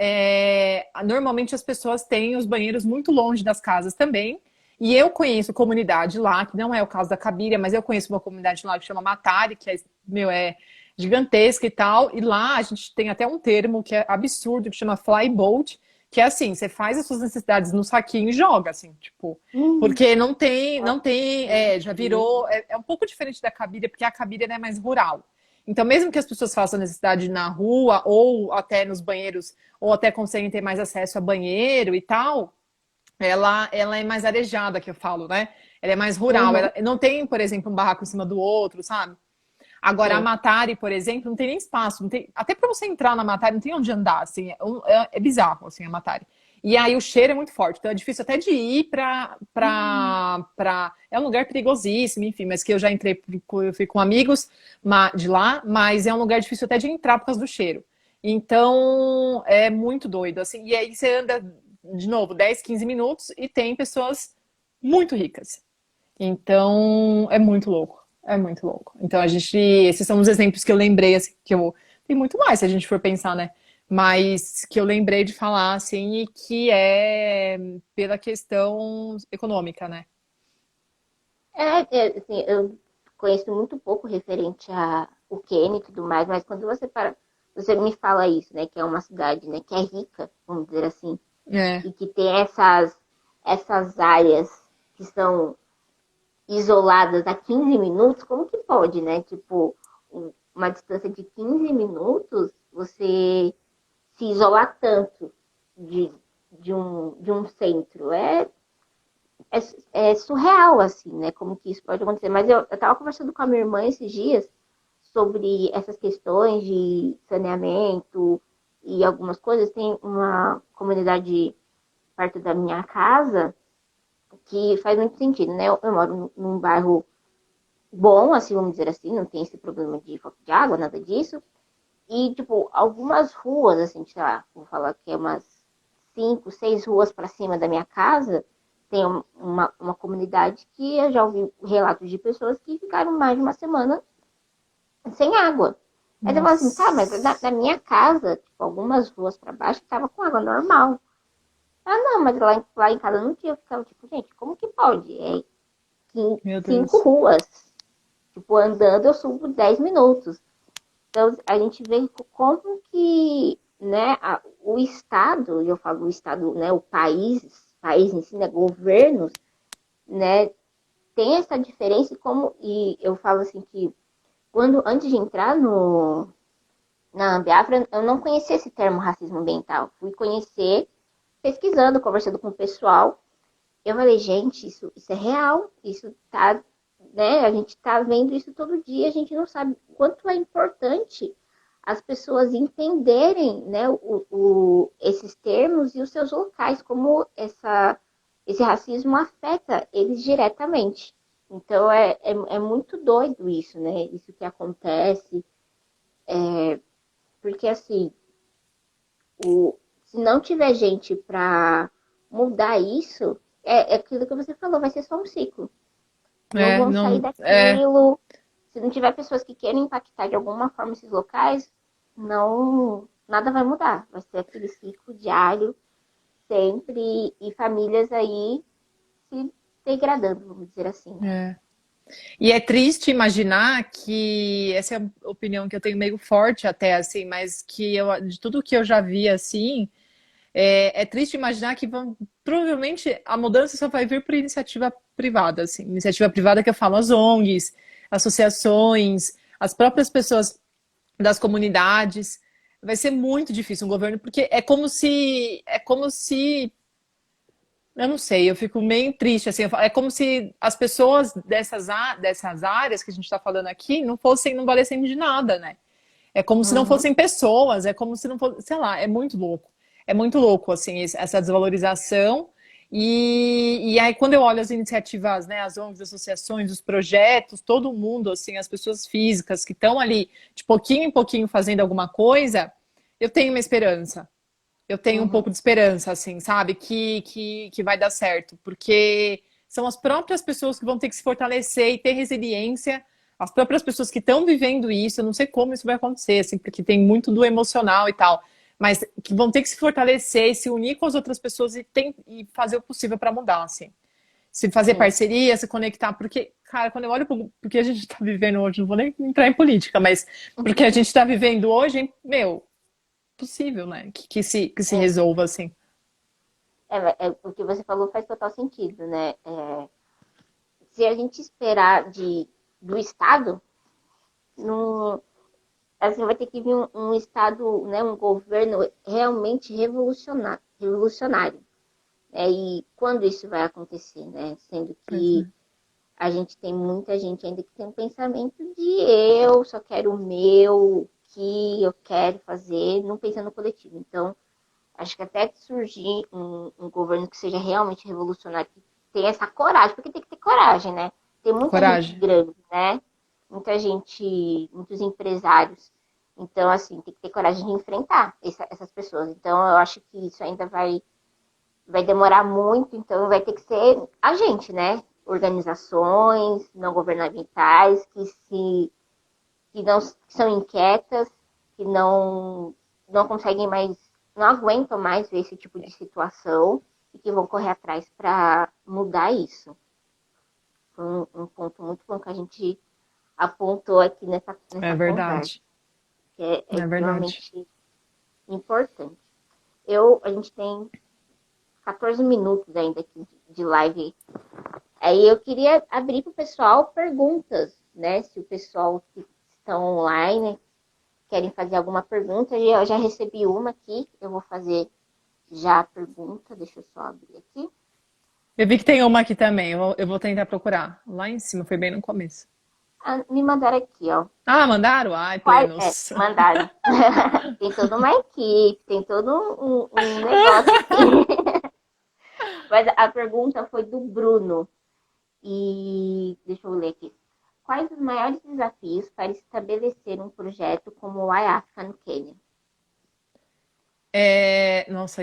normalmente as pessoas têm os banheiros muito longe das casas também. E eu conheço comunidade lá, que não é o caso da Cabiria, mas eu conheço uma comunidade lá que chama Matari, que é gigantesca e tal. E lá a gente tem até um termo que é absurdo, que chama flyboat, que é assim, você faz as suas necessidades no saquinho e joga, assim, tipo, Hum. porque não tem, Meu já Deus. virou, é um pouco diferente da Cabiria, porque a Cabiria é mais rural. Então, mesmo que as pessoas façam necessidade na rua, ou até nos banheiros, ou até conseguem ter mais acesso a banheiro e tal, ela é mais arejada, que eu falo, né? Ela é mais rural. Uhum. Ela não tem, por exemplo, um barraco em cima do outro, sabe? Agora, a Sim. Matari, por exemplo, não tem nem espaço. Não tem, até para você entrar na Matari, não tem onde andar. Assim, é bizarro, assim, a Matari. E aí o cheiro é muito forte. Então é difícil até de ir é um lugar perigosíssimo, enfim, mas que eu já entrei, eu fui com amigos de lá, mas é um lugar difícil até de entrar por causa do cheiro. Então é muito doido, assim. E aí você anda, de novo, 10, 15 minutos e tem pessoas muito ricas. Então, é muito louco. É muito louco. Então, esses são os exemplos que eu lembrei, assim, tem muito mais se a gente for pensar, né? Mas que eu lembrei de falar, assim, e que é pela questão econômica, né? Assim, eu conheço muito pouco referente a o Quênia e tudo mais, mas quando você me fala isso, né, que é uma cidade, né, que é rica, vamos dizer assim, É. e que tem essas áreas que são isoladas a 15 minutos, como que pode, né? Tipo, uma distância de 15 minutos, você se isolar tanto de, de um centro. É surreal, assim, né? Como que isso pode acontecer. Mas eu tava conversando com a minha irmã esses dias sobre essas questões de saneamento e algumas coisas. Tem uma comunidade perto da minha casa que faz muito sentido, né? Eu moro num bairro bom, assim, vamos dizer assim, não tem esse problema de falta de água, nada disso. E, tipo, algumas ruas, assim, sei lá, vou falar que é umas 5, 6 ruas para cima da minha casa, tem uma comunidade que eu já ouvi relatos de pessoas que ficaram mais de uma semana sem água. Aí você fala assim, tá, mas Nossa. na minha casa, tipo, algumas ruas pra baixo, tava com água normal. Ah, não, mas lá em casa não tinha. Eu ficava tipo, gente, como que pode? É Meu cinco Deus. ruas. Tipo, andando eu subo 10 minutos. Então, a gente vê como que, né, o Estado, e eu falo o Estado, né, país em si, né, governos, né, tem essa diferença e eu falo assim que antes de entrar na Ambiafra, eu não conhecia esse termo racismo ambiental. Fui conhecer pesquisando, conversando com o pessoal. Eu falei, gente, isso é real, isso tá, né? A gente tá vendo isso todo dia, a gente não sabe o quanto é importante as pessoas entenderem, né, esses termos e os seus locais, como esse racismo afeta eles diretamente. Então é muito doido isso, né? Isso que acontece, porque assim, se não tiver gente para mudar isso, é aquilo que você falou, vai ser só um ciclo. Não É, vão sair não, é, daquilo. Se não tiver pessoas que queiram impactar de alguma forma esses locais, não, nada vai mudar. Vai ser aquele ciclo diário sempre e famílias aí se degradando, vamos dizer assim, né? é. E é triste imaginar que essa é a opinião que eu tenho meio forte até assim, mas que eu de tudo que eu já vi assim, é triste imaginar que provavelmente a mudança só vai vir por iniciativa privada, assim, iniciativa privada que eu falo as ONGs, associações, as próprias pessoas das comunidades. Vai ser muito difícil um governo, porque é como se eu não sei, eu fico meio triste, assim, é como se as pessoas dessas áreas que a gente está falando aqui não valessem de nada, né? É como se não Uhum. fossem pessoas, é como se não fosse, sei lá, é muito louco. É muito louco, assim, essa desvalorização. E aí, quando eu olho as iniciativas, né, as ONGs, as associações, os projetos, todo mundo, assim, as pessoas físicas que estão ali, de pouquinho em pouquinho fazendo alguma coisa, eu tenho uma esperança. Eu tenho um pouco Uhum. de esperança, assim, sabe? Que vai dar certo. Porque são as próprias pessoas que vão ter que se fortalecer e ter resiliência. As próprias pessoas que estão vivendo isso, eu não sei como isso vai acontecer, assim, porque tem muito do emocional e tal, mas que vão ter que se fortalecer e se unir com as outras pessoas e fazer o possível para mudar, assim. Se fazer Sim. parceria, se conectar, porque, cara, quando eu olho porque a gente está vivendo hoje, não vou nem entrar em política, mas porque a gente está vivendo hoje, hein, meu, possível, né? Que se É, resolva assim. o que você falou faz total sentido, né? Se a gente esperar do Estado, não, assim, vai ter que vir um Estado, né, um governo realmente revolucionário. E quando isso vai acontecer, né? Sendo Pois que é. a gente tem muita gente ainda que tem um pensamento de eu só quero o meu, o que eu quero fazer, não pensando no coletivo. Então, acho que até que surgir um governo que seja realmente revolucionário, que tenha essa coragem, porque tem que ter coragem, né? Tem muita gente Coragem. grande, né? Muita gente, muitos empresários. Então, assim, tem que ter coragem de enfrentar essas pessoas. Então, eu acho que isso ainda vai demorar muito, então vai ter que ser a gente, né? Organizações não governamentais que não que são inquietas, que não conseguem mais, não aguentam mais ver esse tipo de situação e que vão correr atrás para mudar isso. Foi um ponto muito bom que a gente apontou aqui É nessa conversa, verdade. que é É verdade. extremamente importante. A gente tem 14 minutos ainda aqui de live. Aí eu queria abrir para o pessoal perguntas, né? Se o pessoal que estão online querem fazer alguma pergunta, eu já recebi uma aqui, eu vou fazer já a pergunta, deixa eu só abrir aqui. Eu vi que tem uma aqui também. Eu vou tentar procurar. Lá em cima, foi bem no começo. Ah, me mandaram aqui, ó. Ah, mandaram? Ai, plenos. Mandaram. Tem toda uma equipe, tem todo um negócio aqui. Mas a pergunta foi do Bruno. E deixa eu ler aqui. Quais os maiores desafios para estabelecer um projeto como o iAfrica no Quênia? Nossa,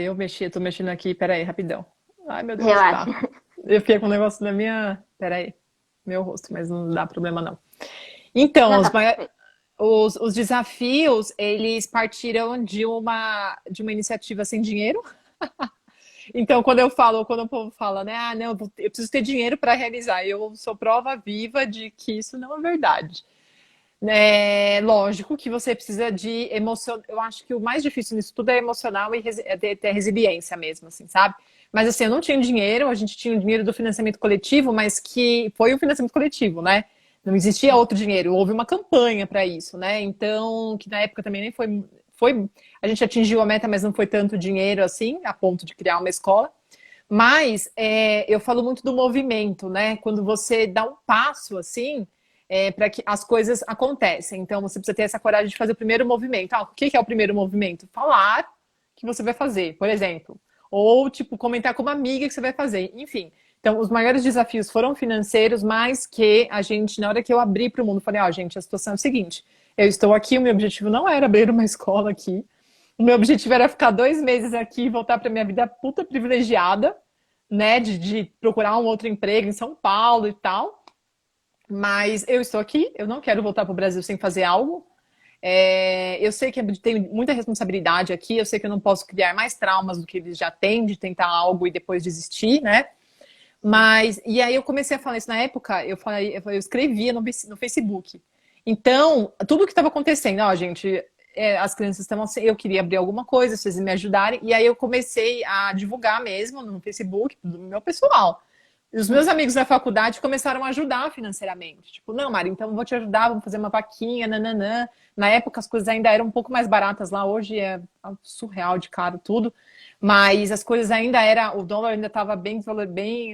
tô mexendo aqui. Peraí, rapidão. Ai, meu Deus, Relaxa. tá. Eu fiquei com um negócio na minha. Peraí. Meu rosto, mas não dá problema não. Então, Não, tá perfeito. os desafios, eles partiram de uma iniciativa sem dinheiro. Então, quando o povo fala, né, ah, não, eu preciso ter dinheiro para realizar, eu sou prova viva de que isso não é verdade. É lógico que você precisa de emoção. Eu acho que o mais difícil nisso tudo é emocional e ter resiliência mesmo, assim, sabe? Mas assim, eu não tinha dinheiro, a gente tinha o dinheiro do financiamento coletivo, mas que foi o financiamento coletivo, né? Não existia outro dinheiro, houve uma campanha para isso, né? Então, que na época também nem foi. A gente atingiu a meta, mas não foi tanto dinheiro assim, a ponto de criar uma escola. Mas eu falo muito do movimento, né? Quando você dá um passo assim, para que as coisas acontecem. Então, você precisa ter essa coragem de fazer o primeiro movimento. Ah, o que é o primeiro movimento? Falar que você vai fazer, por exemplo. Ou, tipo, comentar com uma amiga que você vai fazer. Enfim. Então, os maiores desafios foram financeiros, mas que a gente, na hora que eu abri para o mundo, falei, ó, gente, a situação é o seguinte, eu estou aqui, o meu objetivo não era abrir uma escola aqui, o meu objetivo era ficar 2 meses aqui e voltar para minha vida puta privilegiada, né, de procurar um outro emprego em São Paulo e tal, mas eu estou aqui, eu não quero voltar para o Brasil sem fazer algo. Eu sei que tem muita responsabilidade aqui, eu sei que eu não posso criar mais traumas do que eles já têm, de tentar algo e depois desistir, né? Mas, e aí eu comecei a falar isso na época, eu escrevia no Facebook. Então, tudo que estava acontecendo, ó, gente, as crianças estavam assim, eu queria abrir alguma coisa, vocês me ajudarem, e aí eu comecei a divulgar mesmo no Facebook, do meu pessoal. E os meus amigos da faculdade começaram a ajudar financeiramente. Tipo, não, Mari, então eu vou te ajudar, vamos fazer uma vaquinha, nananã. Na época as coisas ainda eram um pouco mais baratas lá, hoje é surreal de caro tudo. Mas as coisas ainda era, o dólar ainda estava bem,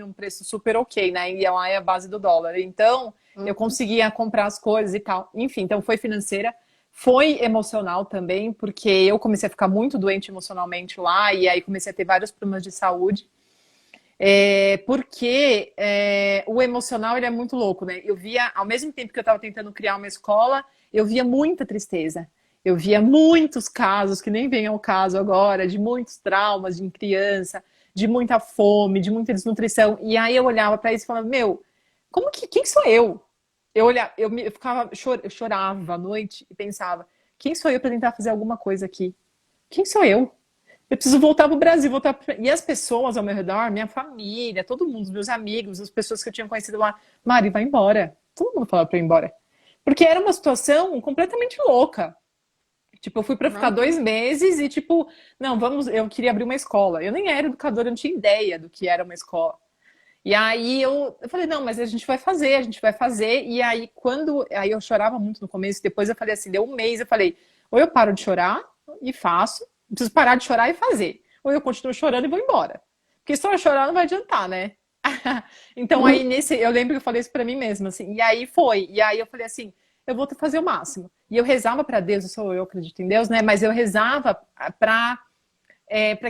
um preço super ok, né? E lá é a base do dólar. Então, eu conseguia comprar as coisas e tal. Enfim, então foi financeira, foi emocional também, porque eu comecei a ficar muito doente emocionalmente lá, e aí comecei a ter vários problemas de saúde. Porque o emocional ele é muito louco, né? Eu via, ao mesmo tempo que eu estava tentando criar uma escola, eu via muita tristeza. Eu via muitos casos, que nem vem ao caso agora, de muitos traumas de criança, de muita fome, de muita desnutrição. E aí eu olhava para isso e falava, meu, quem sou eu? Eu olhava, eu chorava à noite e pensava, quem sou eu para tentar fazer alguma coisa aqui? Quem sou eu? Eu preciso voltar para o Brasil, E as pessoas ao meu redor, minha família, todo mundo, os meus amigos, as pessoas que eu tinha conhecido lá, Mari, vai embora. Todo mundo falava para ir embora. Porque era uma situação completamente louca. Tipo, eu fui para ficar 2 meses e, tipo, não, eu queria abrir uma escola. Eu nem era educadora, eu não tinha ideia do que era uma escola. E aí eu falei, não, mas a gente vai fazer, a gente vai fazer. E aí, aí eu chorava muito no começo, depois eu falei assim, deu um mês, eu falei, ou eu paro de chorar e faço, preciso parar de chorar e fazer. Ou eu continuo chorando e vou embora. Porque só chorar não vai adiantar, né? Então aí eu lembro que eu falei isso pra mim mesma, assim, e aí foi. E aí eu falei assim, eu vou fazer o máximo. E eu rezava pra Deus, eu acredito em Deus, né? Mas eu rezava para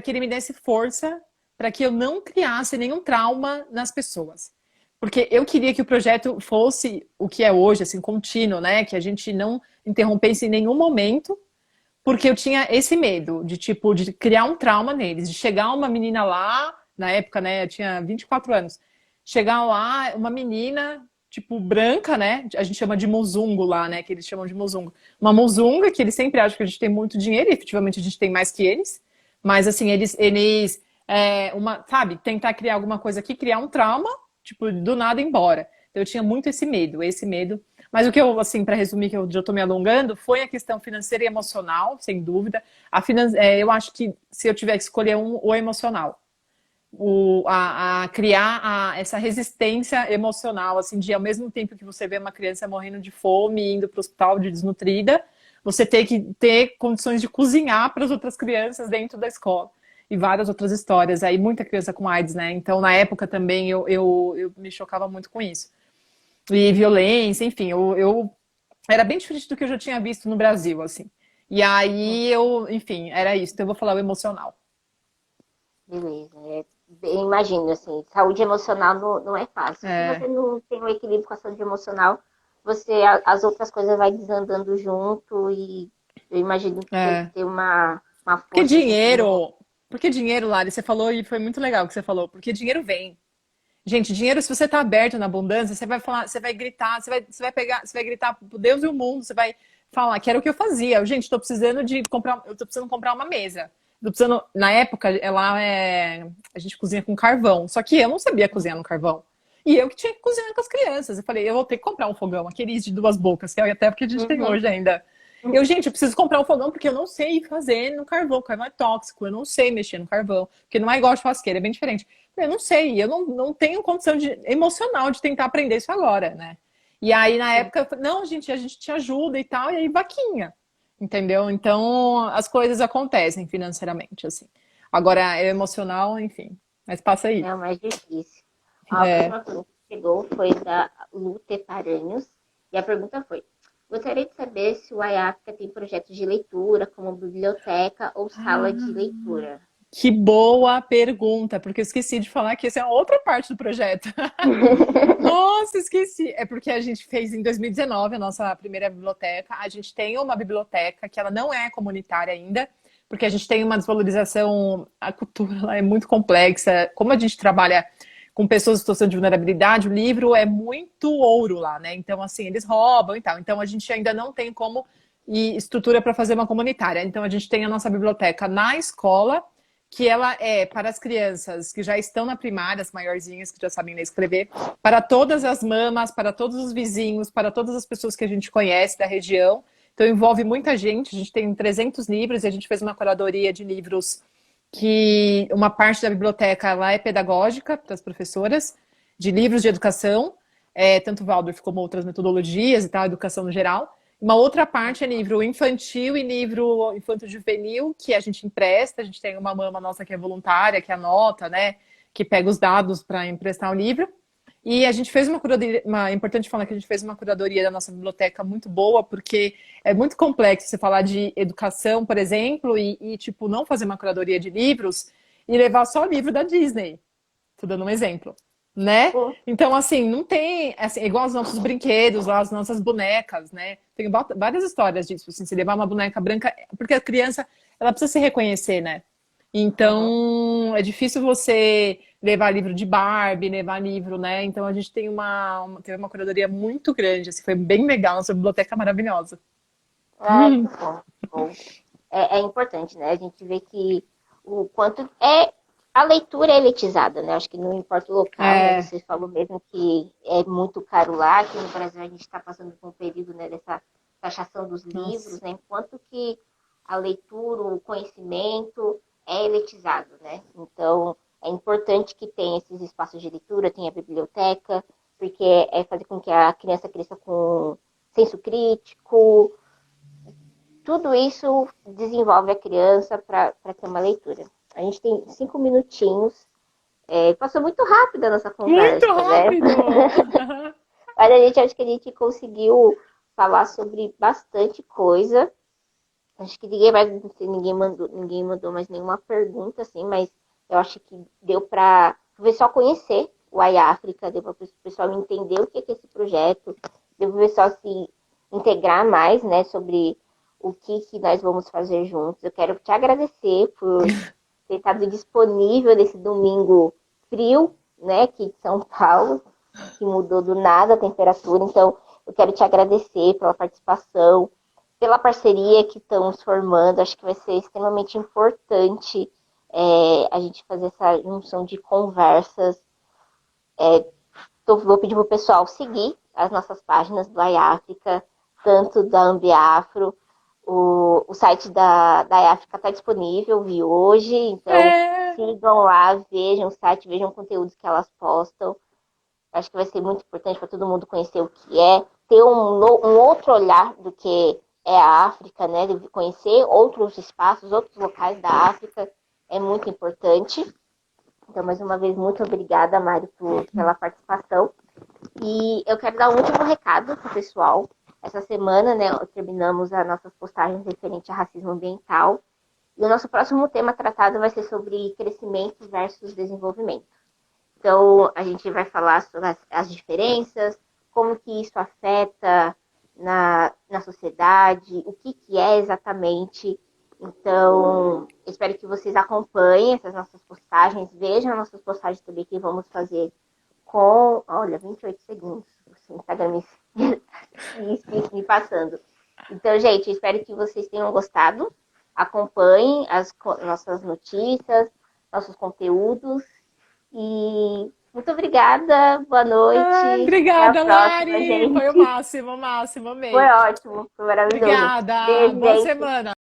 que ele me desse força para que eu não criasse nenhum trauma nas pessoas. Porque eu queria que o projeto fosse o que é hoje, assim, contínuo, né? Que a gente não interrompesse em nenhum momento, porque eu tinha esse medo de, tipo, de criar um trauma neles, de chegar uma menina lá, na época, né, eu tinha 24 anos, chegar lá, uma menina, tipo, branca, né, a gente chama de mozungo lá, né, que eles chamam de mozungo. Uma mozunga, que eles sempre acham que a gente tem muito dinheiro, e efetivamente a gente tem mais que eles, mas, assim, sabe, tentar criar alguma coisa aqui, criar um trauma, tipo, do nada ir embora. Então, eu tinha muito esse medo. Mas o que eu, assim, para resumir, que eu já estou me alongando, foi a questão financeira e emocional, sem dúvida. Eu acho que se eu tiver que escolher o emocional. A criar essa resistência emocional, assim, de ao mesmo tempo que você vê uma criança morrendo de fome, indo para o hospital de desnutrida, você tem que ter condições de cozinhar para as outras crianças dentro da escola. E várias outras histórias. Aí muita criança com AIDS, né? Então, na época também, eu me chocava muito com isso. E violência, enfim, eu era bem diferente do que eu já tinha visto no Brasil, assim. E aí enfim, era isso. Então eu vou falar o emocional. Beleza. Imagino, assim, saúde emocional não é fácil. Se você não tem um equilíbrio com a saúde emocional, as outras coisas vai desandando junto e eu imagino que tem que ter uma Porque força. dinheiro, Lari, você falou e foi muito legal o que você falou, porque dinheiro vem. Gente, dinheiro, se você tá aberto na abundância, você vai falar, você vai gritar, você vai pegar, você vai gritar pro Deus e o mundo, você vai falar, que era o que eu fazia. Gente, eu tô precisando comprar uma mesa. Tô precisando, na época, a gente cozinha com carvão. Só que eu não sabia cozinhar no carvão. E eu que tinha que cozinhar com as crianças. Eu falei, eu vou ter que comprar um fogão, aqueles de duas bocas, que é até porque a gente tem Uhum. hoje ainda. Gente, eu preciso comprar um fogão porque eu não sei fazer no carvão. O carvão é tóxico, eu não sei mexer no carvão. Porque não é igual a churrasqueira, é bem diferente. Eu não sei, eu não tenho condição emocional de tentar aprender isso agora, né? E aí, na Sim. época, eu falei, não, gente, a gente te ajuda e tal, e aí vaquinha. Entendeu? Então, as coisas acontecem financeiramente, assim. Agora, é emocional, enfim. Mas passa aí. É o mais difícil. A É. próxima pergunta que chegou foi da Lute Paranhos. E a pergunta foi: gostaria de saber se o IAFCA tem projetos de leitura, como biblioteca ou sala de leitura. Que boa pergunta, porque eu esqueci de falar que essa é outra parte do projeto. Nossa, esqueci. É porque a gente fez em 2019 a nossa primeira biblioteca. A gente tem uma biblioteca que ela não é comunitária ainda, porque a gente tem uma desvalorização, a cultura lá é muito complexa. Como a gente trabalha com pessoas em situação de vulnerabilidade, o livro é muito ouro lá, né? Então, assim, eles roubam e tal. Então, a gente ainda não tem como e estrutura para fazer uma comunitária. Então, a gente tem a nossa biblioteca na escola, que ela é para as crianças que já estão na primária, as maiorzinhas que já sabem ler e escrever, para todas as mamas, para todos os vizinhos, para todas as pessoas que a gente conhece da região. Então envolve muita gente, a gente tem 300 livros e a gente fez uma curadoria de livros que uma parte da biblioteca lá é pedagógica para as professoras, de livros de educação, tanto Waldorf como outras metodologias e tal, educação no geral. Uma outra parte é livro infantil e livro infanto-juvenil, que a gente empresta. A gente tem uma mama nossa que é voluntária, que anota, né? Que pega os dados para emprestar o livro. E a gente fez uma curadoria, é importante falar que a gente fez uma curadoria da nossa biblioteca muito boa, porque é muito complexo você falar de educação, por exemplo, tipo, não fazer uma curadoria de livros e levar só o livro da Disney. Tô dando um exemplo, né? Sim. Então, assim, não tem, assim, igual os nossos brinquedos, lá, as nossas bonecas, né? Tem várias histórias disso, assim, se levar uma boneca branca, porque a criança, ela precisa se reconhecer, né? Uhum. Então, é difícil você levar livro de Barbie, levar livro, né? Então, a gente tem teve uma curadoria muito grande, assim, foi bem legal, nossa biblioteca é maravilhosa. Ah, que bom, que bom. É importante, né? A gente vê que o quanto é a leitura é elitizada, né? Acho que não importa o local, né? É, Você falou mesmo que é muito caro lá, aqui no Brasil a gente está passando por um período, né, dessa taxação dos livros, nossa, né? Enquanto que a leitura, o conhecimento é elitizado, né? Então é importante que tenha esses espaços de leitura, tenha biblioteca, porque é fazer com que a criança cresça com senso crítico, tudo isso desenvolve a criança para ter uma leitura. A gente tem 5 minutinhos. Passou muito rápido a nossa muito conversa, né? rápido! Mas a gente acho que a gente conseguiu falar sobre bastante coisa. Acho que ninguém mandou mais nenhuma pergunta, assim, mas eu acho que deu para o pessoal conhecer o iAfrica, deu para o pessoal entender o que é esse projeto, deu para o pessoal se integrar mais, né, sobre o que nós vamos fazer juntos. Eu quero te agradecer por ter estado disponível nesse domingo frio, né, aqui de São Paulo, que mudou do nada a temperatura. Então, eu quero te agradecer pela participação, pela parceria que estamos formando. Acho que vai ser extremamente importante a gente fazer essa junção de conversas. Vou pedir para o pessoal seguir as nossas páginas do iAfrica, tanto da Ambiafro. O site da iAfrica está disponível, vi hoje, então É, sigam lá, vejam o site, vejam conteúdos que elas postam. Acho que vai ser muito importante para todo mundo conhecer o que é, ter um outro olhar do que é a África, né? De conhecer outros espaços, outros locais da África, é muito importante. Então, mais uma vez, muito obrigada, Mari, pela participação. E eu quero dar um último recado para o pessoal. Essa semana, né, terminamos as nossas postagens referentes a racismo ambiental. E o nosso próximo tema tratado vai ser sobre crescimento versus desenvolvimento. Então, a gente vai falar sobre as diferenças, como que isso afeta na sociedade, o que é exatamente. Então, espero que vocês acompanhem essas nossas postagens, vejam as nossas postagens também que vamos fazer olha, 28 segundos, o Instagram me passando. Então, gente, espero que vocês tenham gostado. Acompanhem nossas notícias, nossos conteúdos. E muito obrigada, boa Ah, noite. Até a obrigada, próxima, Lari. Foi gente. o máximo, Foi amei. ótimo, foi maravilhoso. Obrigada. Beijo, Boa gente. semana.